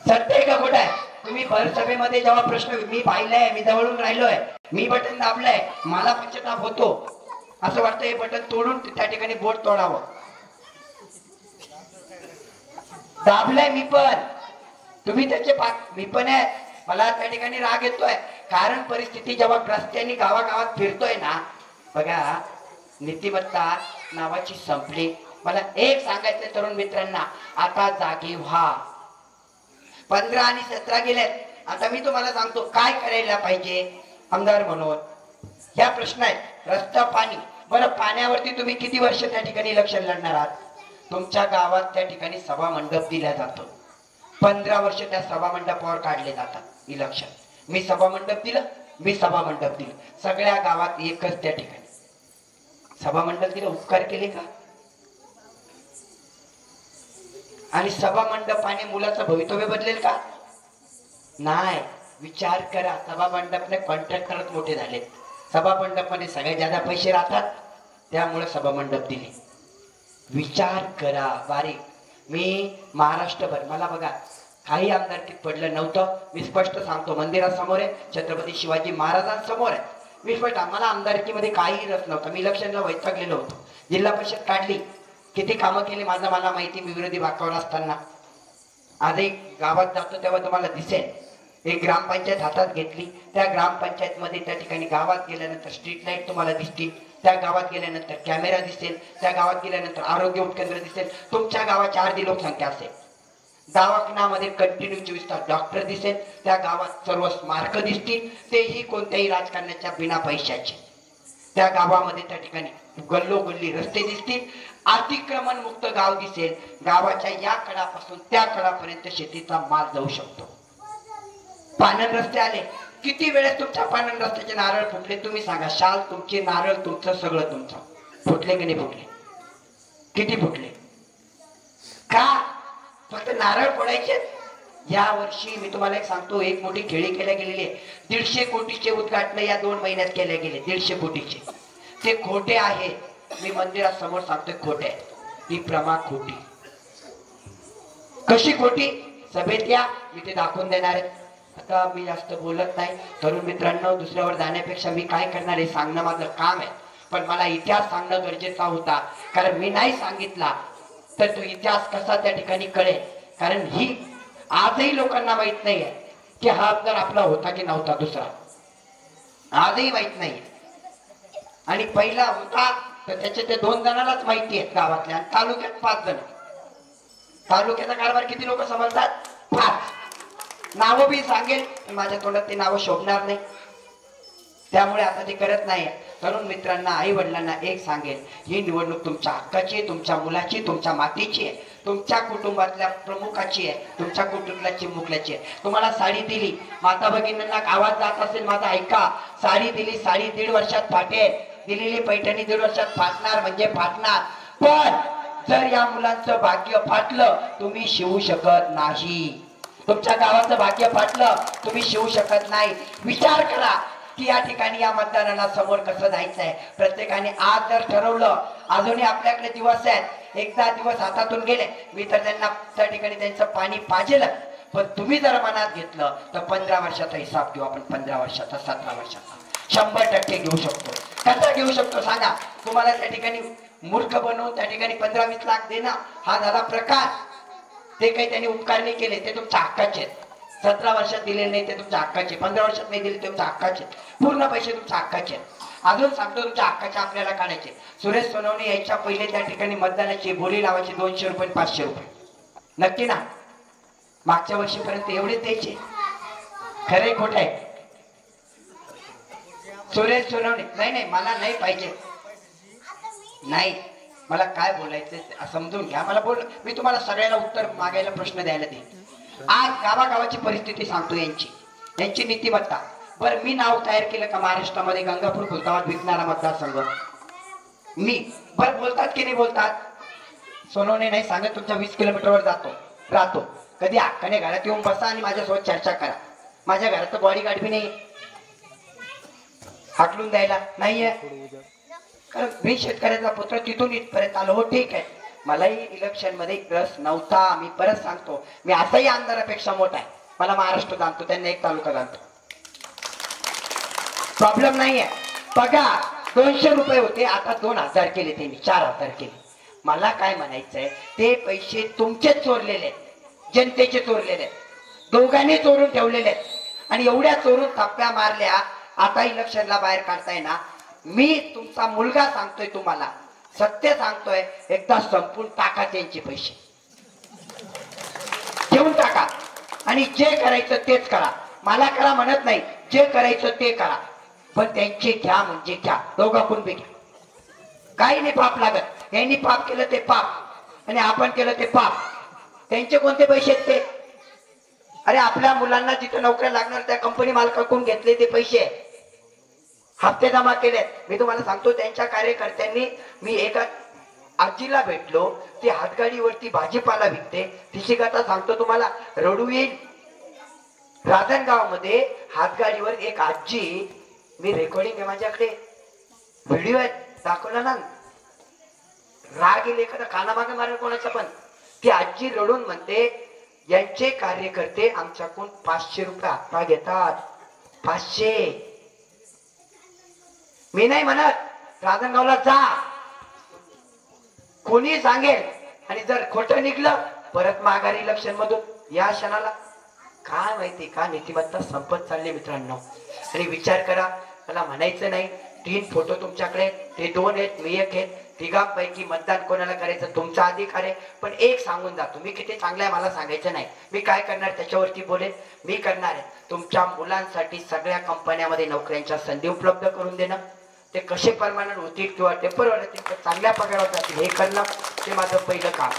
सत्य का खोटं आहे? तुम्ही भरसभेमध्ये जेव्हा प्रश्न मी पाहिलाय, मी जवळून राहिलोय, मी बटन दाबलंय, मला पश्चाताप होतो. असं वाटतं हे बटन तोडून त्या ठिकाणी बोट तोडावं. दाबलंय मी पण, तुम्ही त्याचे मी पण आहे. मला त्या ठिकाणी राग येतोय, कारण परिस्थिती जेव्हा रस्त्याने गावागावात फिरतोय ना, बघा नीतिमत्ता नावाची संपली. मला एक सांगायचं तरुण मित्रांना, आता जागे व्हा. 15 आणि 17 गेलेत. आता मी तुम्हाला सांगतो काय करायला पाहिजे आमदार म्हणून. ह्या प्रश्न आहेत. रस्ता, पाणी. बरं, पाण्यावरती तुम्ही किती वर्ष त्या ठिकाणी इलेक्शन लढणार आहात? तुमच्या गावात त्या ठिकाणी सभा मंडप दिला जातो. 15 वर्ष त्या सभा मंडपावर काढले जातात इलेक्शन. मी सभा मंडप दिलं, मी सभा मंडप दिलं. सगळ्या गावात एकच त्या ठिकाणी सभा मंडप दिलं. उपकार केले का? आणि सभा मंडपाने मुलाचं भवितव्य बदलेल का? नाही. विचार करा. सभा मंडपने कॉन्ट्रॅक्टरच मोठे झाले. सभा मंडपाने सगळ्यात ज्यादा पैसे राहतात, त्यामुळे सभा मंडप दिले. विचार करा बारीक. मी महाराष्ट्रभर, मला बघा काही आमदारकीत पडलं नव्हतं. मी स्पष्ट सांगतो, मंदिरासमोर आहे, छत्रपती शिवाजी महाराजांसमोर आहे. मी स्पष्ट, मला आमदारकीमध्ये काही रस नव्हता. मी इलेक्शनला वैतागलेलो होतो. जिल्हा परिषद काढली, किती कामं केली माझं मला माहिती. मी विरोधी बाकावर असताना आजही गावात जातो तेव्हा तुम्हाला दिसेल, एक ग्रामपंचायत हातात घेतली. त्या ग्रामपंचायत मध्ये त्या ठिकाणी गावात गेल्यानंतर स्ट्रीट लाईट तुम्हाला दिसतील. त्या गावात गेल्यानंतर कॅमेरा दिसेल. त्या गावात गेल्यानंतर आरोग्य उपकेंद्र दिसेल. तुमच्या गावाची अर्धी लोकसंख्या असेल. दवाखान्यामध्ये कंटिन्यू 24 तास डॉक्टर दिसेल. त्या गावात सर्व स्मारक दिसतील, तेही कोणत्याही राजकारणाच्या बिना पैशाचे. त्या गावामध्ये त्या ठिकाणी गल्लोगल्ली रस्ते दिसतील. अतिक्रमण मुक्त गाव दिसेल. गावाच्या या कडापासून त्या कडापर्यंत शेतीचा माल जाऊ शकतो. पाणंद रस्ते आले. किती वेळेस तुमच्या पाणंद रस्त्याचे नारळ फुटले तुम्ही सांगा. शाल तुमचे, नारळ तुमचं, सगळं तुमचं. फुटले की नाही फुटले? किती फुटले? का फक्त नारळ फोडायचे? या वर्षी मी तुम्हाला एक सांगतो, एक मोठी खेळी केल्या गेलेली आहे. 150 कोटीचे उद्घाटन या 2 महिन्यात केले गेले. 150 कोटीचे. ते खोटे आहे. मी मंदिरासमोर सांगतोय खोटे. ती प्रमा खोटी. कशी खोटी? सभेत या, मी ते दाखवून देणार आहे. आता मी जास्त बोलत नाही. तरुण मित्रांनो, दुसऱ्यावर जाण्यापेक्षा मी काय करणार हे सांगणं माझं काम आहे. पण मला इतिहास सांगणं गरजेचा होता, कारण मी नाही सांगितला तर तो इतिहास कसा त्या ठिकाणी कळेल. कारण ही आजही लोकांना माहित नाहीये की हा आमदार आपला होता की नव्हता. दुसरा आजही माहित नाही. आणि पहिला होता तर त्याचे ते 2 जणांनाच माहिती आहेत गावातल्या. आणि तालुक्यात 5 जण. तालुक्याचा कारभार किती लोक समजतात? 5. नावं बी सांगेल, माझ्या तोंडात ते नावं शोभणार नाही. त्यामुळे आता ते करत नाही. तरुण मित्रांना, आई वडिलांना एक सांगेल, ही निवडणूक तुमच्या हक्काची आहे, तुमच्या मुलाची, तुमच्या मातीची आहे, तुमच्या कुटुंबातल्या प्रमुखाची आहे, तुमच्या कुटुंबातल्या चिमुकल्याची आहे. तुम्हाला साडी दिली, माता भगिनींना आवाज जात असेल माझा ऐका. साडी दिली, साडी 1.5 वर्षात फाटेल. दिलेली पैठणी 1.5 वर्षात फाटणार म्हणजे फाटणार. पण जर या मुलांचं भाग्य फाटलं, तुम्ही शिवू शकत नाही. तुमच्या गावाचं भाग्य फाटलं, तुम्ही शिवू शकत नाही. विचार करा की या ठिकाणी या मतदारांना समोर कसं जायचंय. प्रत्येकाने आज जर ठरवलं, अजूनही आपल्याकडे दिवस आहेत. एकदा दिवस हातातून गेले, मी तर त्यांना त्या ठिकाणी त्यांचं पाणी पाजेल. पण तुम्ही जर मनात घेतलं तर 15 वर्षाचा हिसाब घेऊ आपण. 15 वर्षाचा, 17 वर्षाचा 100% घेऊ शकतो. कसा घेऊ शकतो सांगा? तुम्हाला त्या ठिकाणी मूर्ख बनवून त्या ठिकाणी 15-20 लाख देणं हा झाला प्रकार. ते काही त्यांनी उपकार नाही केले, ते तुमच्या हक्काचे आहेत. 17 वर्षात दिले नाही ते तुमच्या हक्काचे. 15 वर्षात नाही दिले ते तुमच्या हक्काचे. पूर्ण पैसे तुमच्या हक्काचे आहेत. अजून सांगतो, तुमच्या हक्काचे आपल्याला काढायचे. सुरेश सोनवणे यायच्या पहिले त्या ठिकाणी मतदानाची बोली लावायची 200 रुपये, 500 रुपये. नक्की ना? मागच्या वर्षीपर्यंत एवढेच द्यायचे. खरे खोट आहे? सुरेश सोनवणे नाही, मला नाही पाहिजे. नाही, मला काय बोलायचं समजून घ्या. मला बोल, मी तुम्हाला सगळ्याला उत्तर मागायला प्रश्न द्यायला देईन. आज गावागावाची परिस्थिती सांगतो यांची नीतिमत्ता. बरं, मी नाव तयार केलं का महाराष्ट्रामध्ये गंगापूर खुलताबाद विकणारा मतदारसंघ? मी बरं बोलतात की नाही बोलतात? सोनवणे नाही सांगत, तुमच्या 20 किलोमीटरवर राहतो. कधी हक्काने घरात येऊन बसा आणि माझ्यासोबत चर्चा करा. माझ्या घरात तर बॉडीगार्ड बी नाही हाकलून द्यायला नाहीये. कारण मी शेतकऱ्याचा पुत्र, तिथून इथपर्यंत आलो. हो ठीक आहे, मलाही इलेक्शन मध्ये रस नव्हता. मी परत सांगतो, मी असाही आमदारापेक्षा मोठा आहे. मला महाराष्ट्र जाणतो, त्यांना एक तालुका जाणतो. प्रॉब्लेम नाहीये. पगार 200 रुपये होते, आता 2000 केले. त्यांनी 4000 केले. मला काय म्हणायचंय, ते पैसे तुमचे चोरलेले, जनतेचे चोरलेले, दोघांनी चोरून ठेवलेले. आणि एवढ्या चोरून थप्प्या मारल्या. आता इलेक्शनला बाहेर काढताय ना, मी तुमचा मुलगा सांगतोय, तुम्हाला सत्य सांगतोय, एकदा संपून टाका त्यांचे पैसे, घेऊन टाका आणि जे करायचं तेच करा. मला करा म्हणत नाही, जे करायचं ते करा, पण त्यांचे घ्या म्हणजे घ्या, दोघांकडून बी घ्या. काही नाही पाप लागत. यांनी पाप केलं ते पाप आणि आपण केलं ते पाप. त्यांचे कोणते पैसे आहेत ते? अरे आपल्या मुलांना जिथे नोकऱ्या लागणार त्या कंपनी मालकाकडून घेतले ते पैसे, हप्ते जमा केलेत. मी तुम्हाला सांगतो, त्यांच्या कार्यकर्त्यांनी, मी एका आजीला भेटलो, ती हातगाडीवरती भाजीपाला विकते. तिची कथा सांगतो तुम्हाला, रडू येईल. राधनगाव मध्ये हातगाडीवर एक आजी, मी रेकॉर्डिंग आहे माझ्याकडे, व्हिडिओ आहे, दाखवला ना, राग येईल एखादा कानामागे मारेल कोणाचा पण. ती आजी रडून म्हणते, यांचे कार्यकर्ते आमच्याकडून 500 रुपये हप्ता घेतात. 500. मी नाही म्हणत, राधनगावला जा, कोणी सांगेल, आणि जर खोटं निघलं परत माघारी इलेक्शन मधून या क्षणाला. काय माहिती का नीतिमत्ता संपत चालली मित्रांनो. आणि विचार करा, मला म्हणायचं नाही, 3 फोटो तुमच्याकडे, ते 2 आहेत, मी 1 आहे, तिघांपैकी मतदान कोणाला करायचं तुमचा अधिकार आहे. पण एक सांगून जातो, मी किती चांगला आहे मला सांगायचं नाही, मी काय करणार त्याच्यावरती बोलेन. मी करणार आहे तुमच्या मुलांसाठी सगळ्या कंपन्यामध्ये नोकऱ्यांच्या संधी उपलब्ध करून देणं. ते कसे परमानंट होतील किंवा टेम्पररी होतील, तर चांगल्या पगारावर जातील हे करणं, ते माझं पहिलं काम,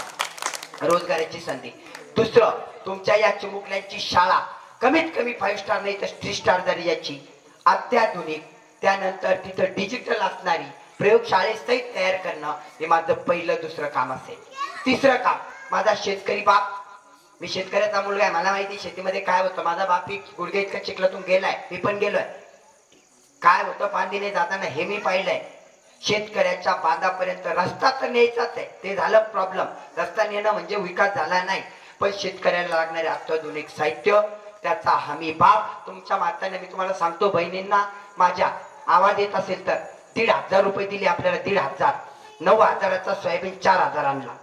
रोजगाराची संधी. दुसरं, तुमच्या या चिमुकल्यांची शाळा कमीत कमी 5 स्टार नाही तर 3 स्टार दर्जाची, अत्याधुनिक, त्यानंतर तिथं डिजिटल असणारी प्रयोगशाळेसहित तयार करणं, हे माझं पहिलं दुसरं काम असेल. तिसरं काम, माझा शेतकरी बाप, मी शेतकऱ्याचा मुलगा आहे, मला माहिती शेतीमध्ये काय होतं. माझा बाप गुडघे इतकं चिखलातून गेलाय, मी पण गेलोय. काय होतं पांदीने जाताना हे मी पाहिलंय. शेतकऱ्याच्या बांधापर्यंत रस्ता तर न्यायचाच आहे, ते झालं प्रॉब्लेम. रस्ता नेणं म्हणजे विकास झाला नाही, पण शेतकऱ्याला लागणारे अत्याधुनिक साहित्य, त्याचा हमी बाप. तुमच्या माताने, मी तुम्हाला सांगतो बहिणींना माझ्या, आवाज येत असेल तर, 1,500 रुपये दिले आपल्याला, 1,500. 9,000चा सोयाबीन 4,000 आणला.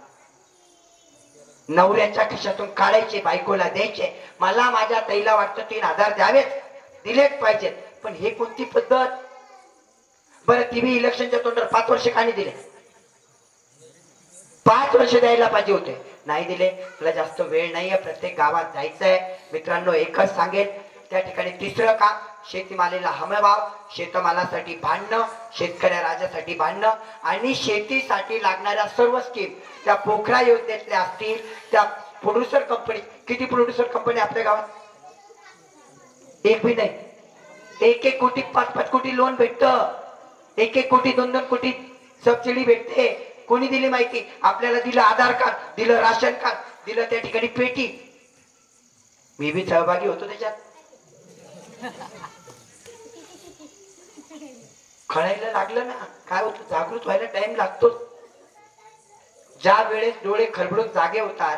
नवऱ्याच्या खिशातून काढायचे, बायकोला द्यायचे. मला माझ्या ताईला वाटतं 3,000 द्यावेच, दिलेच पाहिजेत. पण हे कोणती पद्धत बरं? टीव्ही इलेक्शनच्या तोंडावर 5 वर्ष का नाही दिले? 5 वर्ष द्यायला पाहिजे होते, नाही दिले. तुला जास्त वेळ नाहीये, प्रत्येक गावात जायचंय. मित्रांनो, एकच सांगेल, त्या ठिकाणी तिसरं काम, शेतीमालेला हमीभाव, शेतमालासाठी भांडणं, शेतकऱ्या राजासाठी भांडणं, आणि शेतीसाठी लागणाऱ्या सर्व स्कीम, त्या पोखरा योजनेतल्या असतील, त्या प्रोड्युसर कंपनी. किती प्रोड्युसर कंपनी आपल्या गावात? एक भी नाही. 1-1 कोटी 5-5 कोटी लोन भेटतं, 1-1 कोटी 2-2 कोटी सबसिडी भेटते. कोणी दिली माहिती? आपल्याला दिलं आधार कार्ड, दिलं राशन कार्ड, दिलं त्या ठिकाणी पेटी. मी बी सहभागी होतो त्याच्यात. कळायला लागलं ना काय होतं, जागृत व्हायला टाइम लागतो. ज्या वेळेस डोळे खळबळून जागे होतात,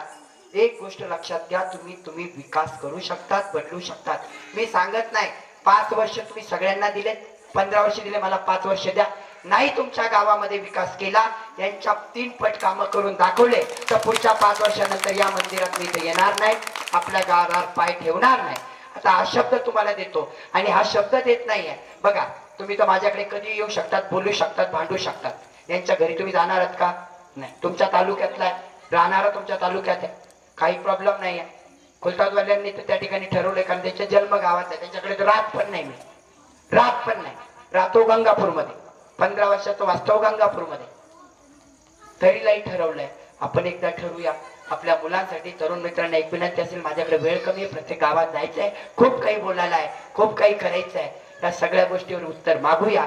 एक गोष्ट लक्षात घ्या, तुम्ही विकास करू शकतात, बदलू शकतात. मी सांगत नाही 5 वर्ष तुम्ही सगळ्यांना दिलेत, 15 वर्ष दिले, मला 5 वर्ष द्या. नाही तुमच्या गावामध्ये विकास केला, यांच्या 3 पट कामं करून दाखवले, तर पुढच्या 5 वर्षानंतर या मंदिरात मी इथे येणार नाही, आपल्या गावावर पाय ठेवणार नाही. आता हा शब्द तुम्हाला देतो, आणि हा शब्द देत नाहीये. बघा, तुम्ही तर माझ्याकडे कधी येऊ शकतात, बोलू शकतात, भांडू शकतात. यांच्या घरी तुम्ही जाणार आहात का? नाही. तुमच्या तालुक्यातला राहणारा तुमच्या तालुक्यात आहे, काही प्रॉब्लेम नाही आहे. खुलताबादवाल्यांनी तर त्या ठिकाणी ठरवलंय, कारण त्यांच्या जन्म गावात आहे, त्यांच्याकडे तर राहत पण नाही. मी राहत पण नाही, राहतो गंगापूरमध्ये, 15 वर्षाचं वास्तव गंगापूरमध्ये. तरीलाही ठरवलंय आपण एकदा ठरवूया आपल्या मुलांसाठी. तरुण मित्रांना एक विनंती असेल, माझ्याकडे वेळ कमी आहे, प्रत्येक गावात जायचंय, खूप काही बोलायला आहे, खूप काही करायचं आहे. त्या सगळ्या गोष्टीवर उत्तर मागूया.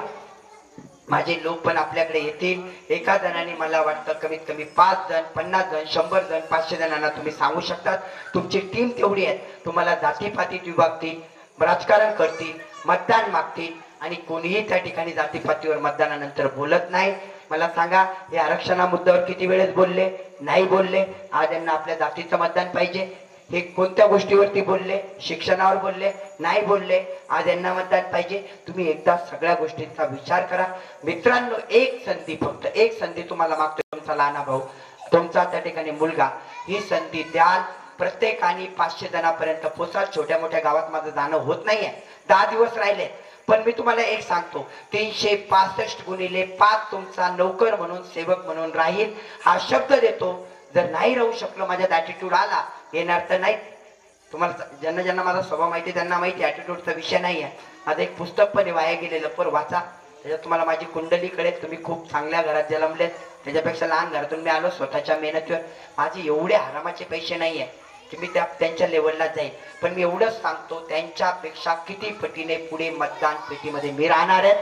माझे लोक पण आपल्याकडे येतील. एका जणाने मला वाटतं कमीत कमी 5 जण, 50 जण, 100 जण, 500 जणांना तुम्ही सांगू शकतात. तुमची टीम तेवढी आहे. तुम्हाला जातीपातीत विभागतील, राजकारण करतील, मतदान मागतील, आणि कोणीही त्या ठिकाणी जातीपातीवर मतदानानंतर बोलत नाही. मला सांगा, हे आरक्षणा मुद्द्यावर किती वेळेस बोलले? नाही बोलले. आज यांना आपल्या जातीचं मतदान पाहिजे. हे कोणत्या गोष्टीवरती बोलले? शिक्षणावर बोलले? नाही बोलले. आज यांना मतदान पाहिजे. तुम्ही एकदा सगळ्या गोष्टींचा विचार करा. मित्रांनो, एक संधी, फक्त एक संधी तुम्हाला मागतोय, तुमचा लहान भाऊ, तुमचा त्या ठिकाणी मुलगा, ही संधी द्याल. प्रत्येकाने 500 जणांपर्यंत पोचाल. छोट्या मोठ्या गावात माझं जाणं होत नाहीये, 10 दिवस राहिले. पण मी तुम्हाला एक सांगतो, 365 गुणिले 5 तुमचा नौकर म्हणून सेवक म्हणून राहील हा शब्द देतो. जर नाही राहू शकलो, माझ्यात ॲटिट्यूड आला, येणार तर नाही. तुम्हाला ज्यांना ज्यांना माझा स्वभाव माहिती आहे त्यांना माहिती ॲटिट्यूडचा विषय नाही आहे. माझं एक पुस्तक पण वाया गेलेलं, पर वाचा, त्याच्यात तुम्हाला माझी कुंडली कळेल. तुम्ही खूप चांगल्या घरात जन्मलेत, त्याच्यापेक्षा लहान घरातून मी आलो स्वतःच्या मेहनतीवर. माझे एवढे हरामाचे पैसे नाही आहे की मी त्यांच्या लेवलला जाईल, पण मी एवढंच सांगतो, त्यांच्यापेक्षा किती पटीने पुढे मतदान पेटीमध्ये मी राहणार आहे.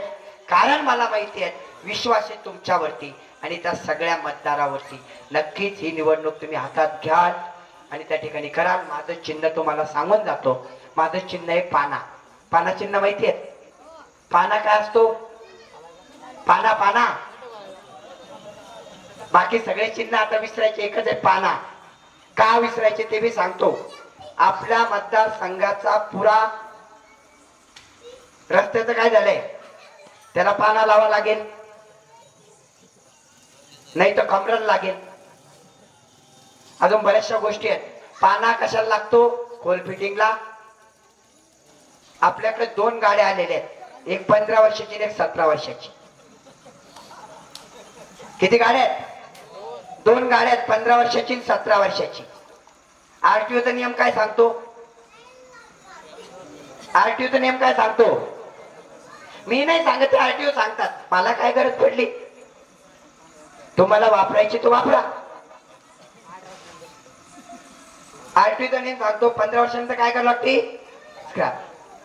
कारण मला माहिती आहे विश्वास आहे तुमच्यावरती आणि त्या सगळ्या मतदारावरती. नक्कीच ही निवडणूक तुम्ही हातात घ्याल आणि त्या ठिकाणी कराल. माझं चिन्ह तुम्हाला सांगून जातो, माझं चिन्ह आहे पाना. पाना चिन्ह माहिती आहे? पाना काय असतो? पाना पाना. बाकी सगळे चिन्ह आता विसरायचे, एकच आहे पाना. का विसरायचे ते मी सांगतो. आपल्या मतदारसंघाचा पुरा रस्त्याचं काय झालंय, त्याला पाना लावा लागेल, नाही तर कमरल लागेल. अजून बऱ्याचशा गोष्टी आहेत. पाना कशाला लागतो? कोल फिटिंगला. आपल्याकडे 2 गाड्या आलेल्या आहेत, एक 15 वर्षाची आणि एक 17 वर्षाची. किती गाड्या आहेत? 2 गाड्या आहेत, 15 वर्षाची आणि 17 वर्षाची. आरटीओचा नियम काय सांगतो? आरटीओचा नियम काय सांगतो? मी नाही सांगत, आरटीओ सांगतात. मला काय गरज पडली? तुम्हाला वापरायची तो वापरा. आरटीओचा नियम सांगतो 15 वर्षानंतर काय करावं लागते?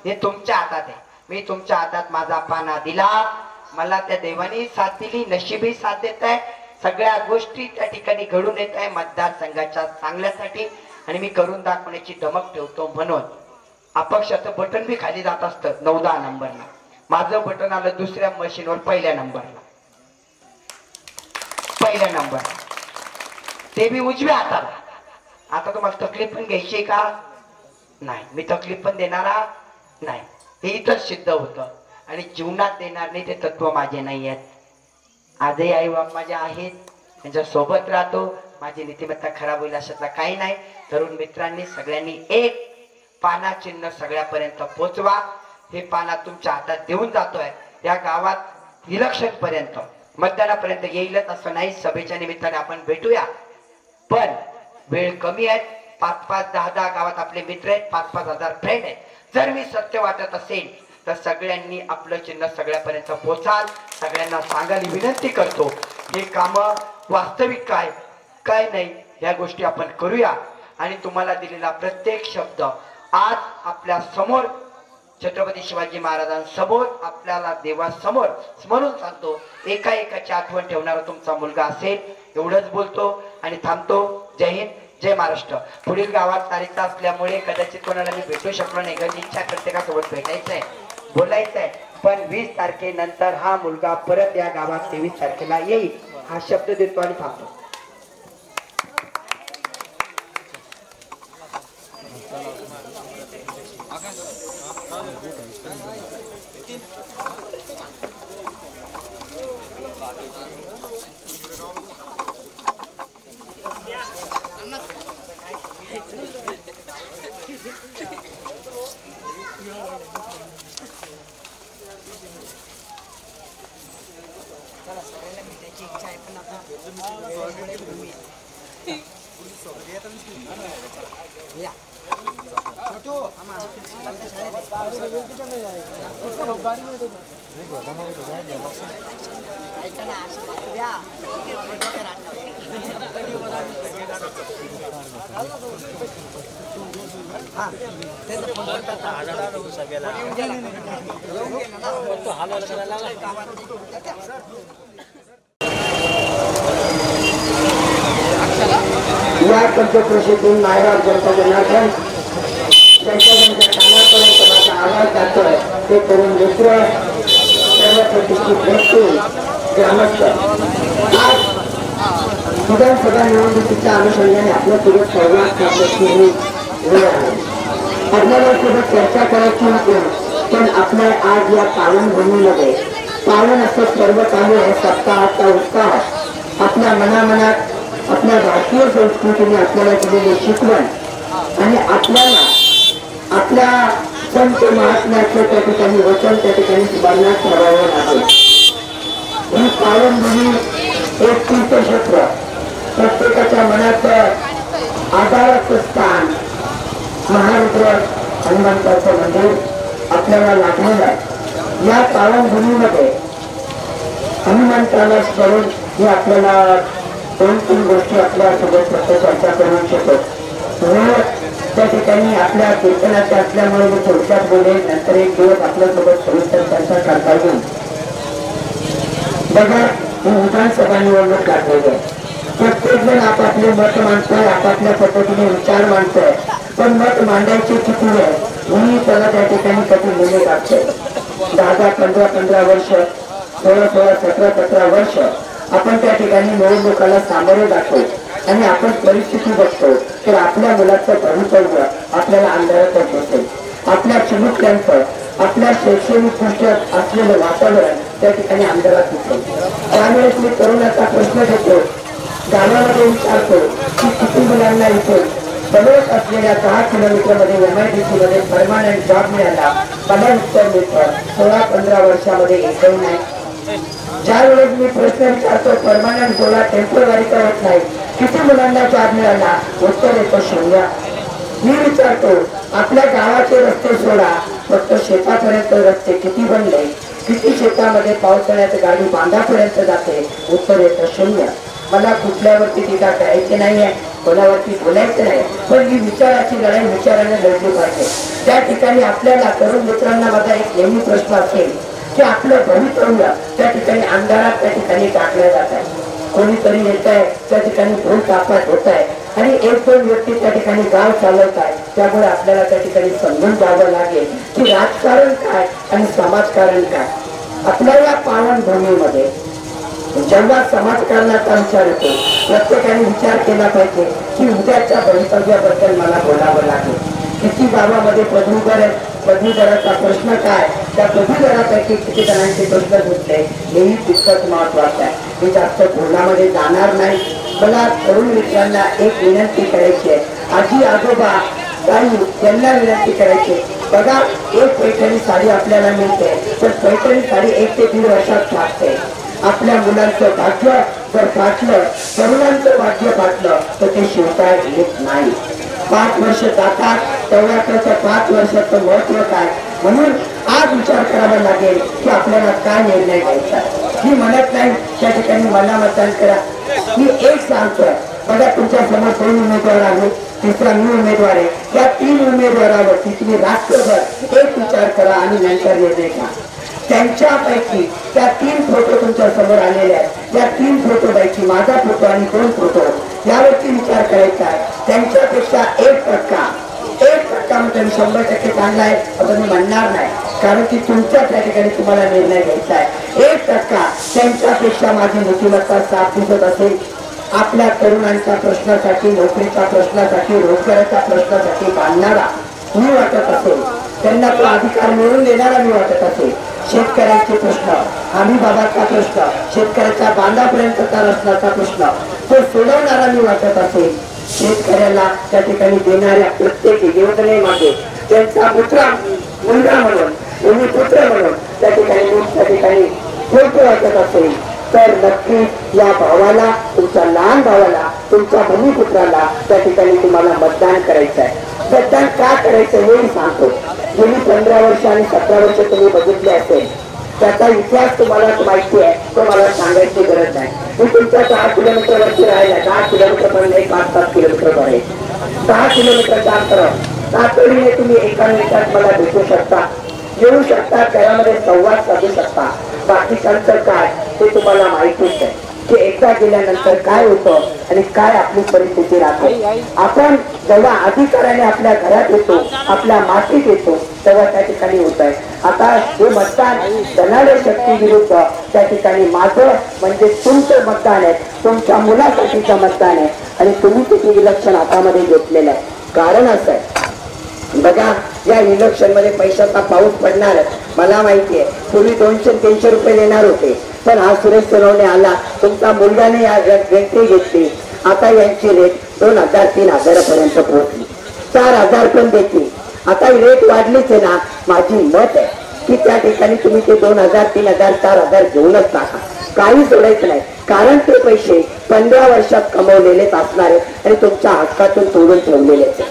हे तुमच्या हातात आहे. मी तुमच्या हातात माझा पाना दिला, मला त्या देवानी साथ दिली, नशिबी साथ देत आहे. सगळ्या गोष्टी त्या ठिकाणी घडून येत आहे मतदारसंघाच्या चांगल्यासाठी आणि मी करून दाखवण्याची धमक ठेवतो. म्हणून अपक्षाचं बटन बी खाली जात असतं 9-10 नंबरला. माझं बटन आलं दुसऱ्या मशीनवर पहिल्या नंबरला, पहिल्या नंबर, ते बी उजव्या हाताला. आता तुम्हाला तकलीफ पण घ्यायची का? नाही, मी तकलीफ पण देणारा नाही. हे इथंच सिद्ध होतं आणि जीवनात देणार नाही ते तत्व माझे नाही आहेत. आजही आई बाप माझे आहेत, त्यांच्या सोबत राहतो. माझी नीतिमत्ता खराब होईल अशातला काही नाही. तरुण मित्रांनी सगळ्यांनी एक पाना चिन्ह सगळ्यापर्यंत पोचवा. हे पाना तुमच्या हातात देऊन जातोय. या गावात इलेक्शन पर्यंत मतदानापर्यंत येईलच असं नाही. सभेच्या निमित्ताने आपण भेटूया, पण वेळ कमी आहे. 5-5, 10-10 गावात आपले मित्र आहेत, 5-5 हजार फ्रेंड आहेत. जर मी सत्य वाटत असेल तर सगळ्यांनी आपलं चिन्ह सगळ्यापर्यंत पोचाल. सगळ्यांना सांगायला विनंती करतो, हे काम वास्तविक काय काय नाही या गोष्टी आपण करूया. आणि तुम्हाला दिलेला प्रत्येक शब्द आज आपल्या समोर छत्रपती शिवाजी महाराजांसमोर, आपल्याला देवासमोर स्मरून सांगतो. एका एकाची आठवण ठेवणारा तुमचा मुलगा असेल. एवढंच बोलतो आणि थांबतो. जय हिंद, जय महाराष्ट्र. पुढील गावात तारीख असल्यामुळे कदाचित कोणाला मी भेटू शकलो नाही. गरज इच्छा प्रत्येकासोबत भेटायचंय, बोलायचंय. पण 20 तारखेनंतर हा मुलगा परत या गावात 23 तारखेला येईल हा शब्द देतो आणि थांबतो. या पंचक्रोशीतून नायगाव जनता जनार्दन त्यांच्या कानापर्यंत माझा आवाज जातोय. ते करून मित्र, सर्व प्रतिष्ठित व्यक्ती, ग्रामस्थ, आज विधानसभा निवडणुकीच्या अनुषंगाने आपल्यासोबत संवाद साधण्याची वेळ आहे. आपल्यासोबत चर्चा करायची होती, पण आपल्या आज या पावनभूमीमध्ये पावन असं सर्व काही आहे. सप्ताहाचा उत्साह आपल्या मनामनात, आपल्या भारतीय संस्कृतीने आपल्याला दिलेली शिकवण आणि आपल्याला आपल्या संत महात्म्याचं त्या ठिकाणी वचन त्या ठिकाणी स्मरणात ठेवावं लागेल. ही पावनभूमी एक तीर्थक्षेत्र, प्रत्येकाच्या मनात आधाराचं स्थान महारुद्र हनुमंताचं मंदिर आपल्याला लागलेलं आहे. या पावनभूमीमध्ये हनुमंताला स्मरून ही आपल्याला 2-3 गोष्टी आपल्यासोबत फक्त चर्चा करू इच्छितो. त्या ठिकाणी आपल्या कीर्तनाच्या असल्यामुळे मी थोडक्यात बोलेन, नंतर एक दिवस आपल्यासोबत सविस्तर चर्चा करता येईल. बघा, ही विधानसभा निवडणूक लागलेली आहे. प्रत्येक जण आपापले मत मांडतोय, आपापल्या पद्धतीने विचार मांडतोय, पण मत मांडायचे किती वेळ मी त्याला त्या ठिकाणी कधी लिमिट असते. 10-10, 15-15 वर्ष, 16-16, 17-17 वर्ष आपण त्या ठिकाणी निवडणुकाला सामोरे जातो आणि आपण परिस्थिती बघतो तर आपल्या मुलाचं भवितव्य आपल्याला अंधारातच दिसेल. आपल्या चिमुकल्यांचं, आपल्या शैक्षणिक दृष्ट्या असलेलं वातावरण त्या ठिकाणी अंधारात दिसेल. त्यावेळेस मी तरुणाचा प्रश्न घेतो, गावामध्ये विचारतो की किती मुलांना इथे जवळच असलेल्या 10 किलोमीटरमध्ये MIDC मध्ये परमानंट जॉब मिळाला. मला उत्तर मिळतं 16-15 वर्षामध्ये एकही नाही. ज्या वेळेस मी प्रश्न विचारतो परमानंट जोडा टेम्परवारीचा होत नाही, किती मुलांना जॉब मिळाला, उत्तर येतं 0. मी विचारतो आपल्या गावाचे रस्ते सोडा, फक्त शेतापर्यंत रस्ते किती बनले, किती शेतामध्ये पावसाळ्यात गाडी बांधापर्यंत जाते, उत्तर येतं 0. मला कुठल्यावरती टीका करायची नाहीये, कोणावरती बोलायचं नाही, पण ही विचाराची लढाई विचाराने लढली पाहिजे. त्या ठिकाणी आपल्याला तरुण मित्रांना माझा एक नेहमी प्रश्न असेल की आपलं भवितव्य त्या ठिकाणी अंधारात त्या ठिकाणी टाकलं जात आहे. कोणीतरी येत आहे त्या ठिकाणी भूल तापात होत आहे आणि 1-2 व्यक्ती त्या ठिकाणी गाव चालवत आहे. त्यामुळे आपल्याला त्या ठिकाणी समजून जावं लागेल की राजकारण काय आणि समाजकारण काय. आपल्या या पावनभूमीमध्ये जेव्हा समाजकारणाचा विचार येतो प्रत्येकाने विचार केला पाहिजे की उद्याच्या भवितव्याबद्दल मला बोलावं लागेल. किती गावामध्ये पदवीधर आहेत, पदवीधराचा प्रश्न काय, त्या पदवीधरापैकी किती जणांचे प्रश्न सुटले हेही तितकंच महत्वाचं आहे. मी जास्त बोलण्यामध्ये जाणार नाही. मला तरुण मित्रांना एक विनंती करायची आहे, आजी आजोबा काही त्यांना विनंती करायची. बघा, एक पैठणी साडी आपल्याला मिळते, तर पैठणी साडी 1 ते 1.5 वर्षात फाटते. आपल्या मुलांचं भाग्य जर फाटलं, तरुणांचं भाग्य फाटलं तर ते शिवता येत नाही. 5 वर्ष जातात, तेवढ्याकडचं 5 वर्षाचं महत्व काय, म्हणून आज विचार करावा लागेल की आपल्याला काय निर्णय घ्यायचा. मी म्हणत नाही त्या ठिकाणी मला मतदान करा, मी एक सांगतोय. बघा, तुमच्या समोर 2 उमेदवार आहेत, तिसरा मी उमेदवार आहे. या 3 उमेदवारावरती तुम्ही रात्रभर एक विचार करा आणि नंतर निर्णय घ्या. त्यांच्यापैकी त्या 3 फोटो तुमच्या समोर आलेले आहेत, या 3 फोटोपैकी माझा फोटो आणि 2 फोटो यावरती विचार करायचा आहे. त्यांच्यापेक्षा 1% म्हणजे 100% चांगला आहे असं मी म्हणणार नाही, कारण की तुमच्या त्या ठिकाणी तुम्हाला निर्णय घ्यायचा आहे. 1% त्यांच्यापेक्षा माझी नीतिमत्ता साथ दिसत असेल. आपल्या तरुणांच्या प्रश्नासाठी, नोकरीच्या प्रश्नासाठी, रोजगाराच्या प्रश्नासाठी बांधणारा मी वाटत असेल, त्यांना तो अधिकार मिळवून देणारा मी वाटत असेल. शेतकऱ्यांचे प्रश्न, हमी बाबाचा प्रश्न, शेतकऱ्याच्या बांधापर्यंतचा रस्त्याचा प्रश्न तो सोडवणारा मी वाटत असेल. शेतकऱ्याला त्या ठिकाणी देणाऱ्या प्रत्येक योजनेमध्ये त्यांचा मुलगा म्हणून, पुत्र म्हणून त्या ठिकाणी योग्य वाटत असेल तर नक्की या भावाला, तुमच्या लहान भावाला, तुमच्या भूमिपुत्राला त्या ठिकाणी तुम्हाला मतदान करायचं आहे. मतदान का करायचं हे सांगतो. गेली 15 वर्ष आणि 17 वर्ष तुम्ही बघितले असेल, त्याचा इतिहास तुम्हाला माहिती आहे, तो मला सांगायची गरज नाही. मी तुमच्या 10 किलोमीटरवरती राहिला, 10 किलोमीटर पर्यंत 5-7 किलोमीटर आहे, 10 किलोमीटरच्या अंतर तातडीने तुम्ही एका मिनिटात मला भेटू शकता, येऊ शकता, घरामध्ये संवाद साधू शकता. बाकीच्यांचं काय ते तुम्हाला माहितीच आहे की एकदा गेल्यानंतर काय होतं आणि काय आपली परिस्थिती राहते. आपण जेव्हा अधिकाराने आपल्या घरात येतो, आपल्या मातीत येतो, तेव्हा त्या ठिकाणी होत आहे. आता हे मतदान धनाढ्य शक्ती विरुद्ध त्या ठिकाणी माझं म्हणजे तुमचं मतदान आहे, तुमच्या मुलासाठीचं मतदान आहे आणि तुम्ही तिथे इलेक्शन हातामध्ये घेतलेलं आहे. कारण असं आहे, बघा, या इलेक्शन मध्ये पैशाचा पाऊस पडणार. मला माहिती आहे पूर्वी 200-300 रुपये देणार होते, पण हा सुरेश सोनवणे आला, तुमचा मुलगाने एंट्री घेतली, आता यांची रेट 2000-3000 पर्यंत पोहोचली. 4000 पण देतील आता रेट वाढलीच आहे ना, माझी मत आहे की त्या ठिकाणी तुम्ही ते 2000, 3000, 4000 घेऊनच टाका, काही सोडायचं नाही. कारण ते पैसे 15 वर्षात कमवलेलेच असणार आहे आणि तुमच्या हक्कातून तोडून ठेवलेलेच आहे.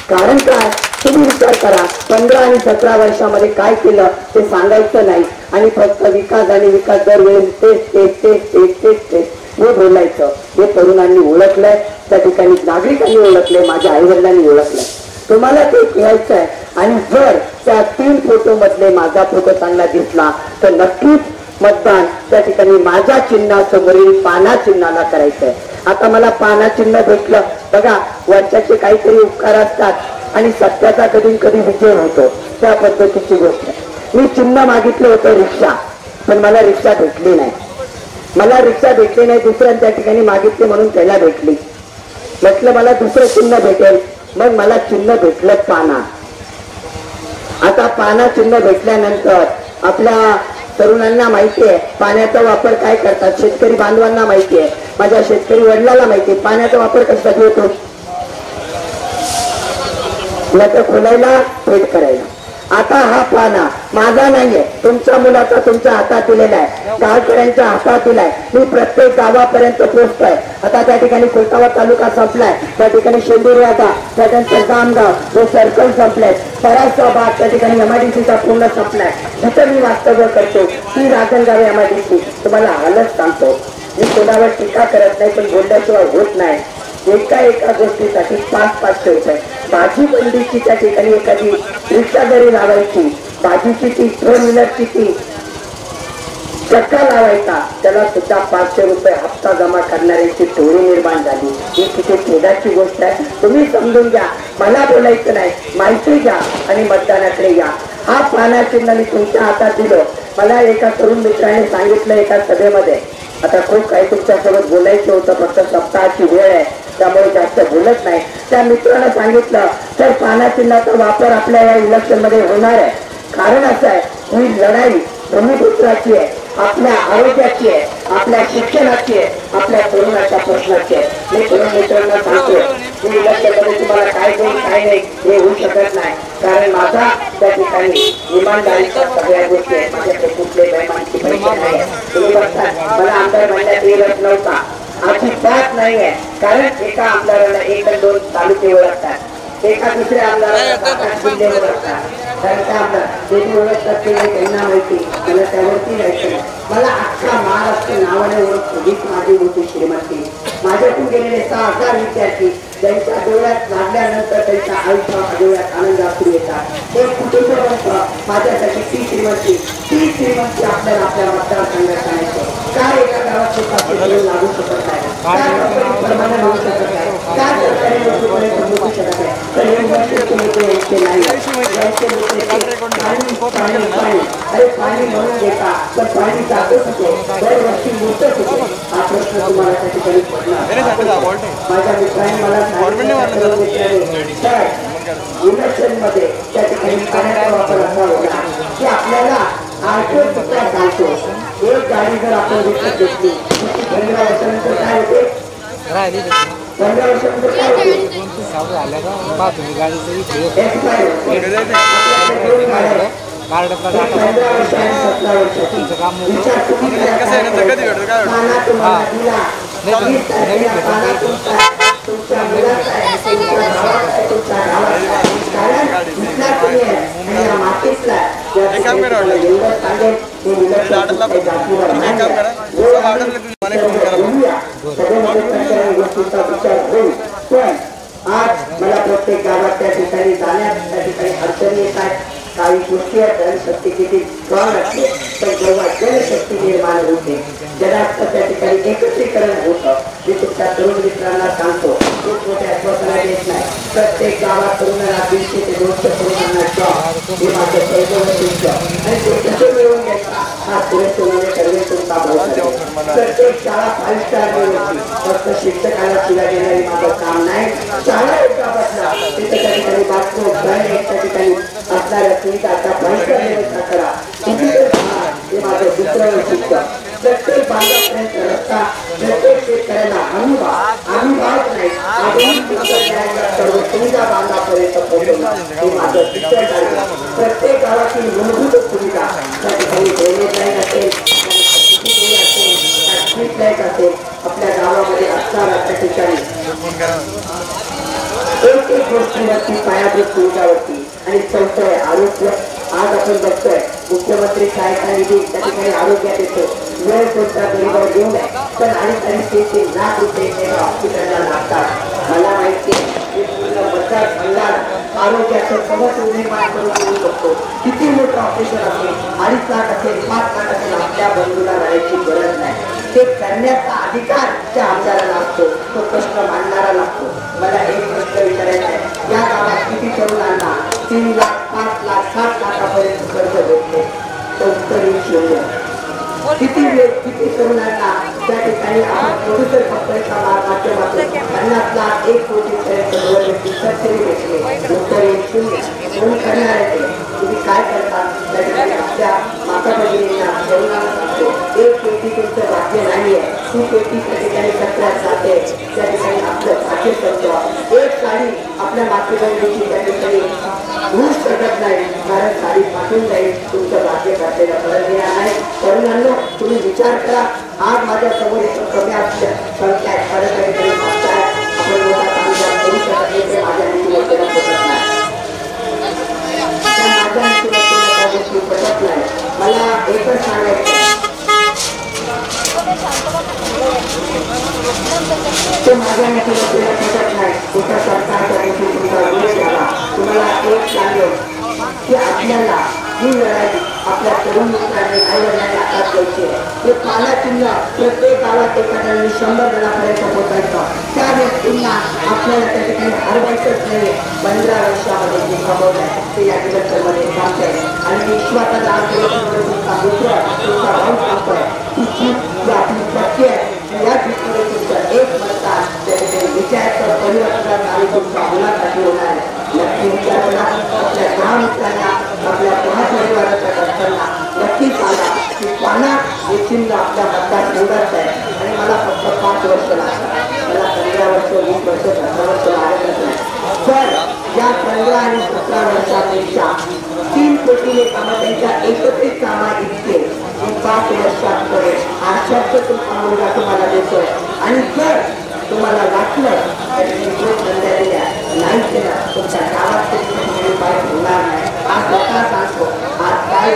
कारण काय, तुम्ही विचार करा, 15 आणि 17 वर्षामध्ये काय केलं ते सांगायचं नाही आणि फक्त विकास आणि विकास दरवेळेस तेच तेच तेच तेच तेच तेच हे बोलायचं. हे तरुणांनी ओळखलंय, त्या ठिकाणी नागरिकांनी ओळखलंय, माझ्या आईवडिलांनी ओळखलंय. तुम्हाला ते घ्यायचं आहे आणि जर त्या 3 फोटो मधले माझा फोटो चांगला दिसला तर नक्कीच मतदान त्या ठिकाणी माझ्या चिन्हासमोरील पाना चिन्हाला करायचंय. आता मला पाना चिन्ह भेटलं बघा, वर्षाचे काहीतरी उपकार असतात आणि सत्याचा कधी कधी विजय होतो, त्या पद्धतीची गोष्ट आहे. मी चिन्ह मागितलं होतं रिक्षा, पण मला रिक्षा भेटली नाही. मला रिक्षा भेटली नाही, दुसऱ्या त्या ठिकाणी मागितले म्हणून त्याला भेटली. म्हटलं मला दुसरं चिन्ह भेटेल, मग मला चिन्ह भेटलं पाना. आता पाना चिन्ह भेटल्यानंतर आपल्या तरुणांना माहिती आहे पाण्याचा वापर काय करतात, शेतकरी बांधवांना माहिती आहे, माझ्या शेतकरी वडिलांना माहिती आहे पाण्याचा वापर कशासाठी होतो. याचं खोलायला, पेट करायला. आता हा पाना माझा नाहीये, तुमच्या मुलाचा तुमच्या हातात दिलेला आहे, गावकऱ्यांच्या हातात दिलाय. मी प्रत्येक गावापर्यंत पोहोचतोय. आता त्या ठिकाणी कोलतावा तालुका संपलाय, त्या ठिकाणी शेंदूरवाडा, त्यानंतर जामगाव हे सर्कल संपले, बराचसा भाग त्या ठिकाणी MIDCचा पूर्ण संपलाय. जिथं मी वास्तव्य करतो ती राजनगाव MIDC. तुम्हाला हालत सांगतो, मी कोणावर टीका करत नाही, पण बोलल्याशिवाय होत नाही. एका गोष्टीसाठी 500-500 रुपये भाजी बंदीची त्या ठिकाणी एखादी रिक्षा जरी लावायची, भाजीची ती 4 व्हीलरची ती चक्का लावायचा, त्याला सुद्धा 500 रुपये हप्ता जमा करणाऱ्यांची टोळी निर्माण झाली. ही किती खेदाची गोष्ट आहे. तुम्ही समजून घ्या, मला बोलायचं नाही, माहिती घ्या आणि मतदानाकडे या. हा पाना चिन्ह मी तुमच्या हातात दिलं. मला एका तरुण मित्राने सांगितलं एका सभेमध्ये, आता खूप काही तुमच्यासोबत बोलायचं होतं, फक्त सप्ताहाची वेळ आहे त्यामुळे जास्त बोलत नाही. त्या मित्रानं सांगितलं तर पाना चिन्हाचा वापर आपल्या या इलेक्शन मध्ये होणार आहे. कारण असं आहे, ही लढाई भूमिपुत्राची आहे, आपल्या आरोग्याची आहे, आपल्या शिक्षणाची आहे, आपल्या तरुणाच्या प्रश्नाची आहे. मी तरुण मित्रांना सांगतो, मी इलेक्शन मध्ये तुम्हाला काय देईन काय नाही हे होऊ शकत नाही. कारण माझा त्या ठिकाणी इमानदारीच्या सगळ्या गोष्टी आहेत. माझ्याकडे कुठले बैमानची पैसे नाही. तुम्ही बघता मला आमदार म्हणण्यात येत नव्हता, अजिबात नाहीये. कारण एका आमदाराला 1 आणि 2 तालुके ओळखतात, एका दुसऱ्या आमदाराला 7-8 जिल्हे ओळखतात. कारण त्या आमदार जे ओळखतात ते त्यांना माहिती, मला त्यावरती जायचं. मला अख्खा महाराष्ट्र नावाने ओळखतो. हीच माझी मोठी श्रीमंती. माझ्यातून गेलेले 6000 विद्यार्थी ज्यांच्या डोळ्यात लागल्यानंतर त्यांच्या आयुष्या डोळ्यात आनंद असू येतात. ते कुटुंब माझ्यासाठी ती श्रीमंती आपल्याला आपल्या मतदारसंघात आणायचं. काय एका गावात लागू शकत नाही, काय परमानंट होऊ शकत नाही, काय सरकारी लोकांकडे समजू शकत नाही. तर हे मुद्दे नाही. अरे पाणी म्हणून घेता पण पाणी जातच होते, दरवर्षी मुदतच होते. हा प्रश्न तुम्हाला त्या ठिकाणी पडला. माझ्या मित्रांनी मला इलेक्शन मध्ये त्या ठिकाणी पाण्याचा वापर असा होता की आपल्याला आर्थिक सुद्धा सांगतो, एक गाडी जर आपण विकत घेतली 15 वर्षानंतर काय होते, 15 वर्षानंतर काय होते, आज मला प्रत्येक गावात त्या ठिकाणी जाण्यात त्या ठिकाणी अडचणी येतात. काही गोष्टी जनशक्ती किती स्ट्रॉंग असते, पण जेव्हा जनशक्ती निर्माण होते, जगात त्या ठिकाणी एकत्रीकरण होतं. मी तुमच्या तरुण मित्रांना सांगतो, खूप मोठ्या आश्वासना देत नाही. प्रत्येक गावात तरुणांना 150 ते 200 तरुणांना जॉब हे माझं पहिलं उद्दिष्ट आणि ते कसे मिळवून घ्यायचा हा सुरेश सर्वे तुमचा भाऊ. प्रत्येक शाळा 5 स्टार मिळवली, फक्त शिक्षकाला शिवाय देणारी माझं काम नाही. शाळा एका बसला तिथे त्या ठिकाणी बाथरूम त्या ठिकाणी असणाऱ्या सुविधा आता 5 स्टार व्यवस्था करा. हे माझं दुसरं उद्दिष्ट. प्रत्येक बांधापर्यंत रस्ता, प्रत्येक शेतकऱ्यांना अनुभव नाही आधुनिक तंत्रज्ञानाच्या सर्व सुविधा गावापर्यंत पोहोचवणं हे माझं शिक्षण आहे. प्रत्येक गावातील मूलभूत सुविधा त्या ठिकाणी ड्रेनेज लाईन असेल, स्ट्रीट लाईट असेल, आपल्या गावामध्ये असणाऱ्या त्या ठिकाणी एक एक गोष्टीवरती पायाभूत सुविधावरती आणि चौथं आहे आरोग्य. आज आपण बघतोय मुख्यमंत्री सहायता निधी त्या ठिकाणी आरोग्यात येतो. वेळ कोणता गरीबावर येऊ नये पण 2.5 लाख रुपये हॉस्पिटलला लागतात. मला माहिती आहे मतदार आरोग्याचं समज निर्माण करून देऊ शकतो. किती मोठं ऑपरेशन असेल, 2.5 लाख असेल, 5 लाख असेल, आपल्या बंधूला राहायची गरज नाही. ते करण्याचा अधिकार त्या आमदाराला असतो, तो प्रश्न मांडणारा लागतो. मला एक प्रश्न विचारायचा आहे, या गावात किती तरुणांना 3 लाख, 5 लाख, 7 लाखापर्यंत कर्ज भेटते? तर उत्तर येईल शून्य. किती तरुणांना त्या ठिकाणी आपण प्रोड्युसर कंपनीच्या माध्यमातून 50 लाख, 1 कोटी पर्यंत सबसिडी भेटले? उत्तर येईल शून्य. कोण करणार आहे ते? तुम्ही काय करता? त्या ठिकाणी आपल्या माता भगिनींना तरुणांना सांगतो, 1 कोटी तुमचं भाग्य नाहीये, ती कोटी त्या ठिकाणी कचऱ्यात जाते, त्या ठिकाणी आपलं भाग्य करतो. एक साडी आपल्या मातृभगिनीची त्या ठिकाणी होऊ शकत नाही, कारण साडी फाटून जाईल, तुमचं भाग्य करतेला फरक येणार नाही. तरुणांनो, तुम्ही विचार करा. आज माझ्या समोर एक कमी असल्या संख्या आहे, खरं तरी मागताय आपण मोठा कामगार करू शकत नाही, ते माझ्या नीतीवरतीला पटत नाही. माझ्या नीतीवरतीला गोष्टी पटत नाही. मला एकच सांगायचं, ते माझ्या नीतीवरतीला पटत नाही. कुठं सरकारच्या नीती तुमचा विरोध झाला. तुम्हाला एक सांगेल की आपल्याला ही लढाई आपल्या तरुण मित्रांनी आईवडिलांनी हातात घ्यायची आहे. हे पालाचिन्ह प्रत्येक गावात एखाद्याने 100 जणांपर्यंत पोहोचायचं. त्या व्यक्तींना आपल्याला त्या ठिकाणी हरवायचंच नाही. 15 वर्षामध्ये जे कमवलंय ते या मध्ये काम आहे. आणि विश्वासाचा तुमचा मित्र, तुमचा भाऊ सांगतोय की जी आपली शक्ती आहे, या दृष्टीने तुमचं एक मतदान त्या ठिकाणी विचाराचं परिवर्तन आणि तुमच्या मुलासाठी होणार आहे. नक्की विचार करा. आपल्या 10 मित्रांना, आपल्या 10 परिवाराच्या घरच्यांना नक्की सांगा की पाना हे चिन्ह आपल्या मतदार निवडत आहे. आणि मला फक्त 5 वर्ष लागतात, मला 15 वर्ष, 20 वर्ष, 17 वर्ष लागतच नाही. तर या 15 आणि 17 वर्षापेक्षा 3 कोटीने कामं त्यांच्या एकत्रित कामा इतके 5 वर्षात करेल. आशाचं तुमचा मुलगा तुम्हाला देतोय. आणि जर तुम्हाला वाटलं तर संध्या दिल्या नाही केलं, तुमच्या गावात पाय होणार नाही. आज स्वतः सांगतो, आज काय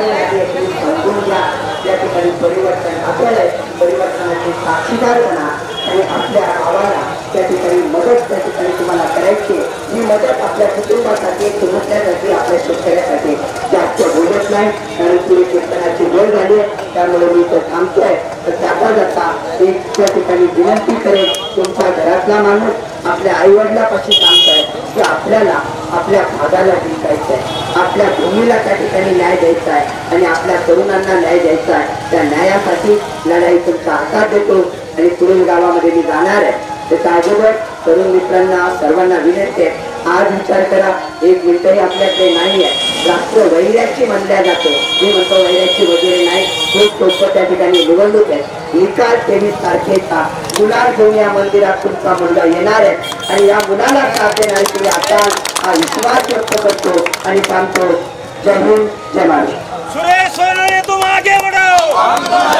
तुम्ही समजून घ्या. त्या ठिकाणी परिवर्तन आपल्याला परिवर्तनाचे साक्षीदार बना आणि आपल्या गावाला त्या ठिकाणी मदत त्या ठिकाणी तुम्हाला करायची. ही मदत आपल्या कुटुंबासाठी, कुटुंबासाठी, आपल्या शेतकऱ्यासाठी. जास्त बोलत नाही कारण पुढे कीर्तनाची वेळ झाली आहे, त्यामुळे मी इथं थांबतोय. तर त्याचा जाता एक त्या ठिकाणी विनंती करेल, तुमच्या घरातला माणूस आपल्या आईवडिलापाशी सांगताय की आपल्याला आपल्या भागाला जिंकायचं आहे, आपल्या भूमीला त्या ठिकाणी न्याय द्यायचा आहे आणि आपल्या तरुणांना न्याय द्यायचा आहे. त्या न्यायासाठी लढाई तुमचा हातात देतो आणि पुढील गावामध्ये मी जाणार आहे. त्याच्या अगोदर तरुण मित्रांना सर्वांना विनंती आहे, आज विचार करा, 1 मिनिटही आपल्याकडे नाही आहे. राष्ट्र वैर्याची म्हणल्या जाते, मी म्हणतो वैर्याची वगैरे नाही. खूप सोपं त्या ठिकाणी निवडणूक आहे. निकाल 23 तारखेचा. गुलाल घेऊन या मंदिरात तुमचा मुलगा येणार आहे आणि या मुलाला साथ देणारे तुम्ही आता हा विश्वास व्यक्त करतो आणि सांगतो. जय हिंद, जय महाराष्ट्र. सुरेश सोनवणे, तुम आगे बढ़ो.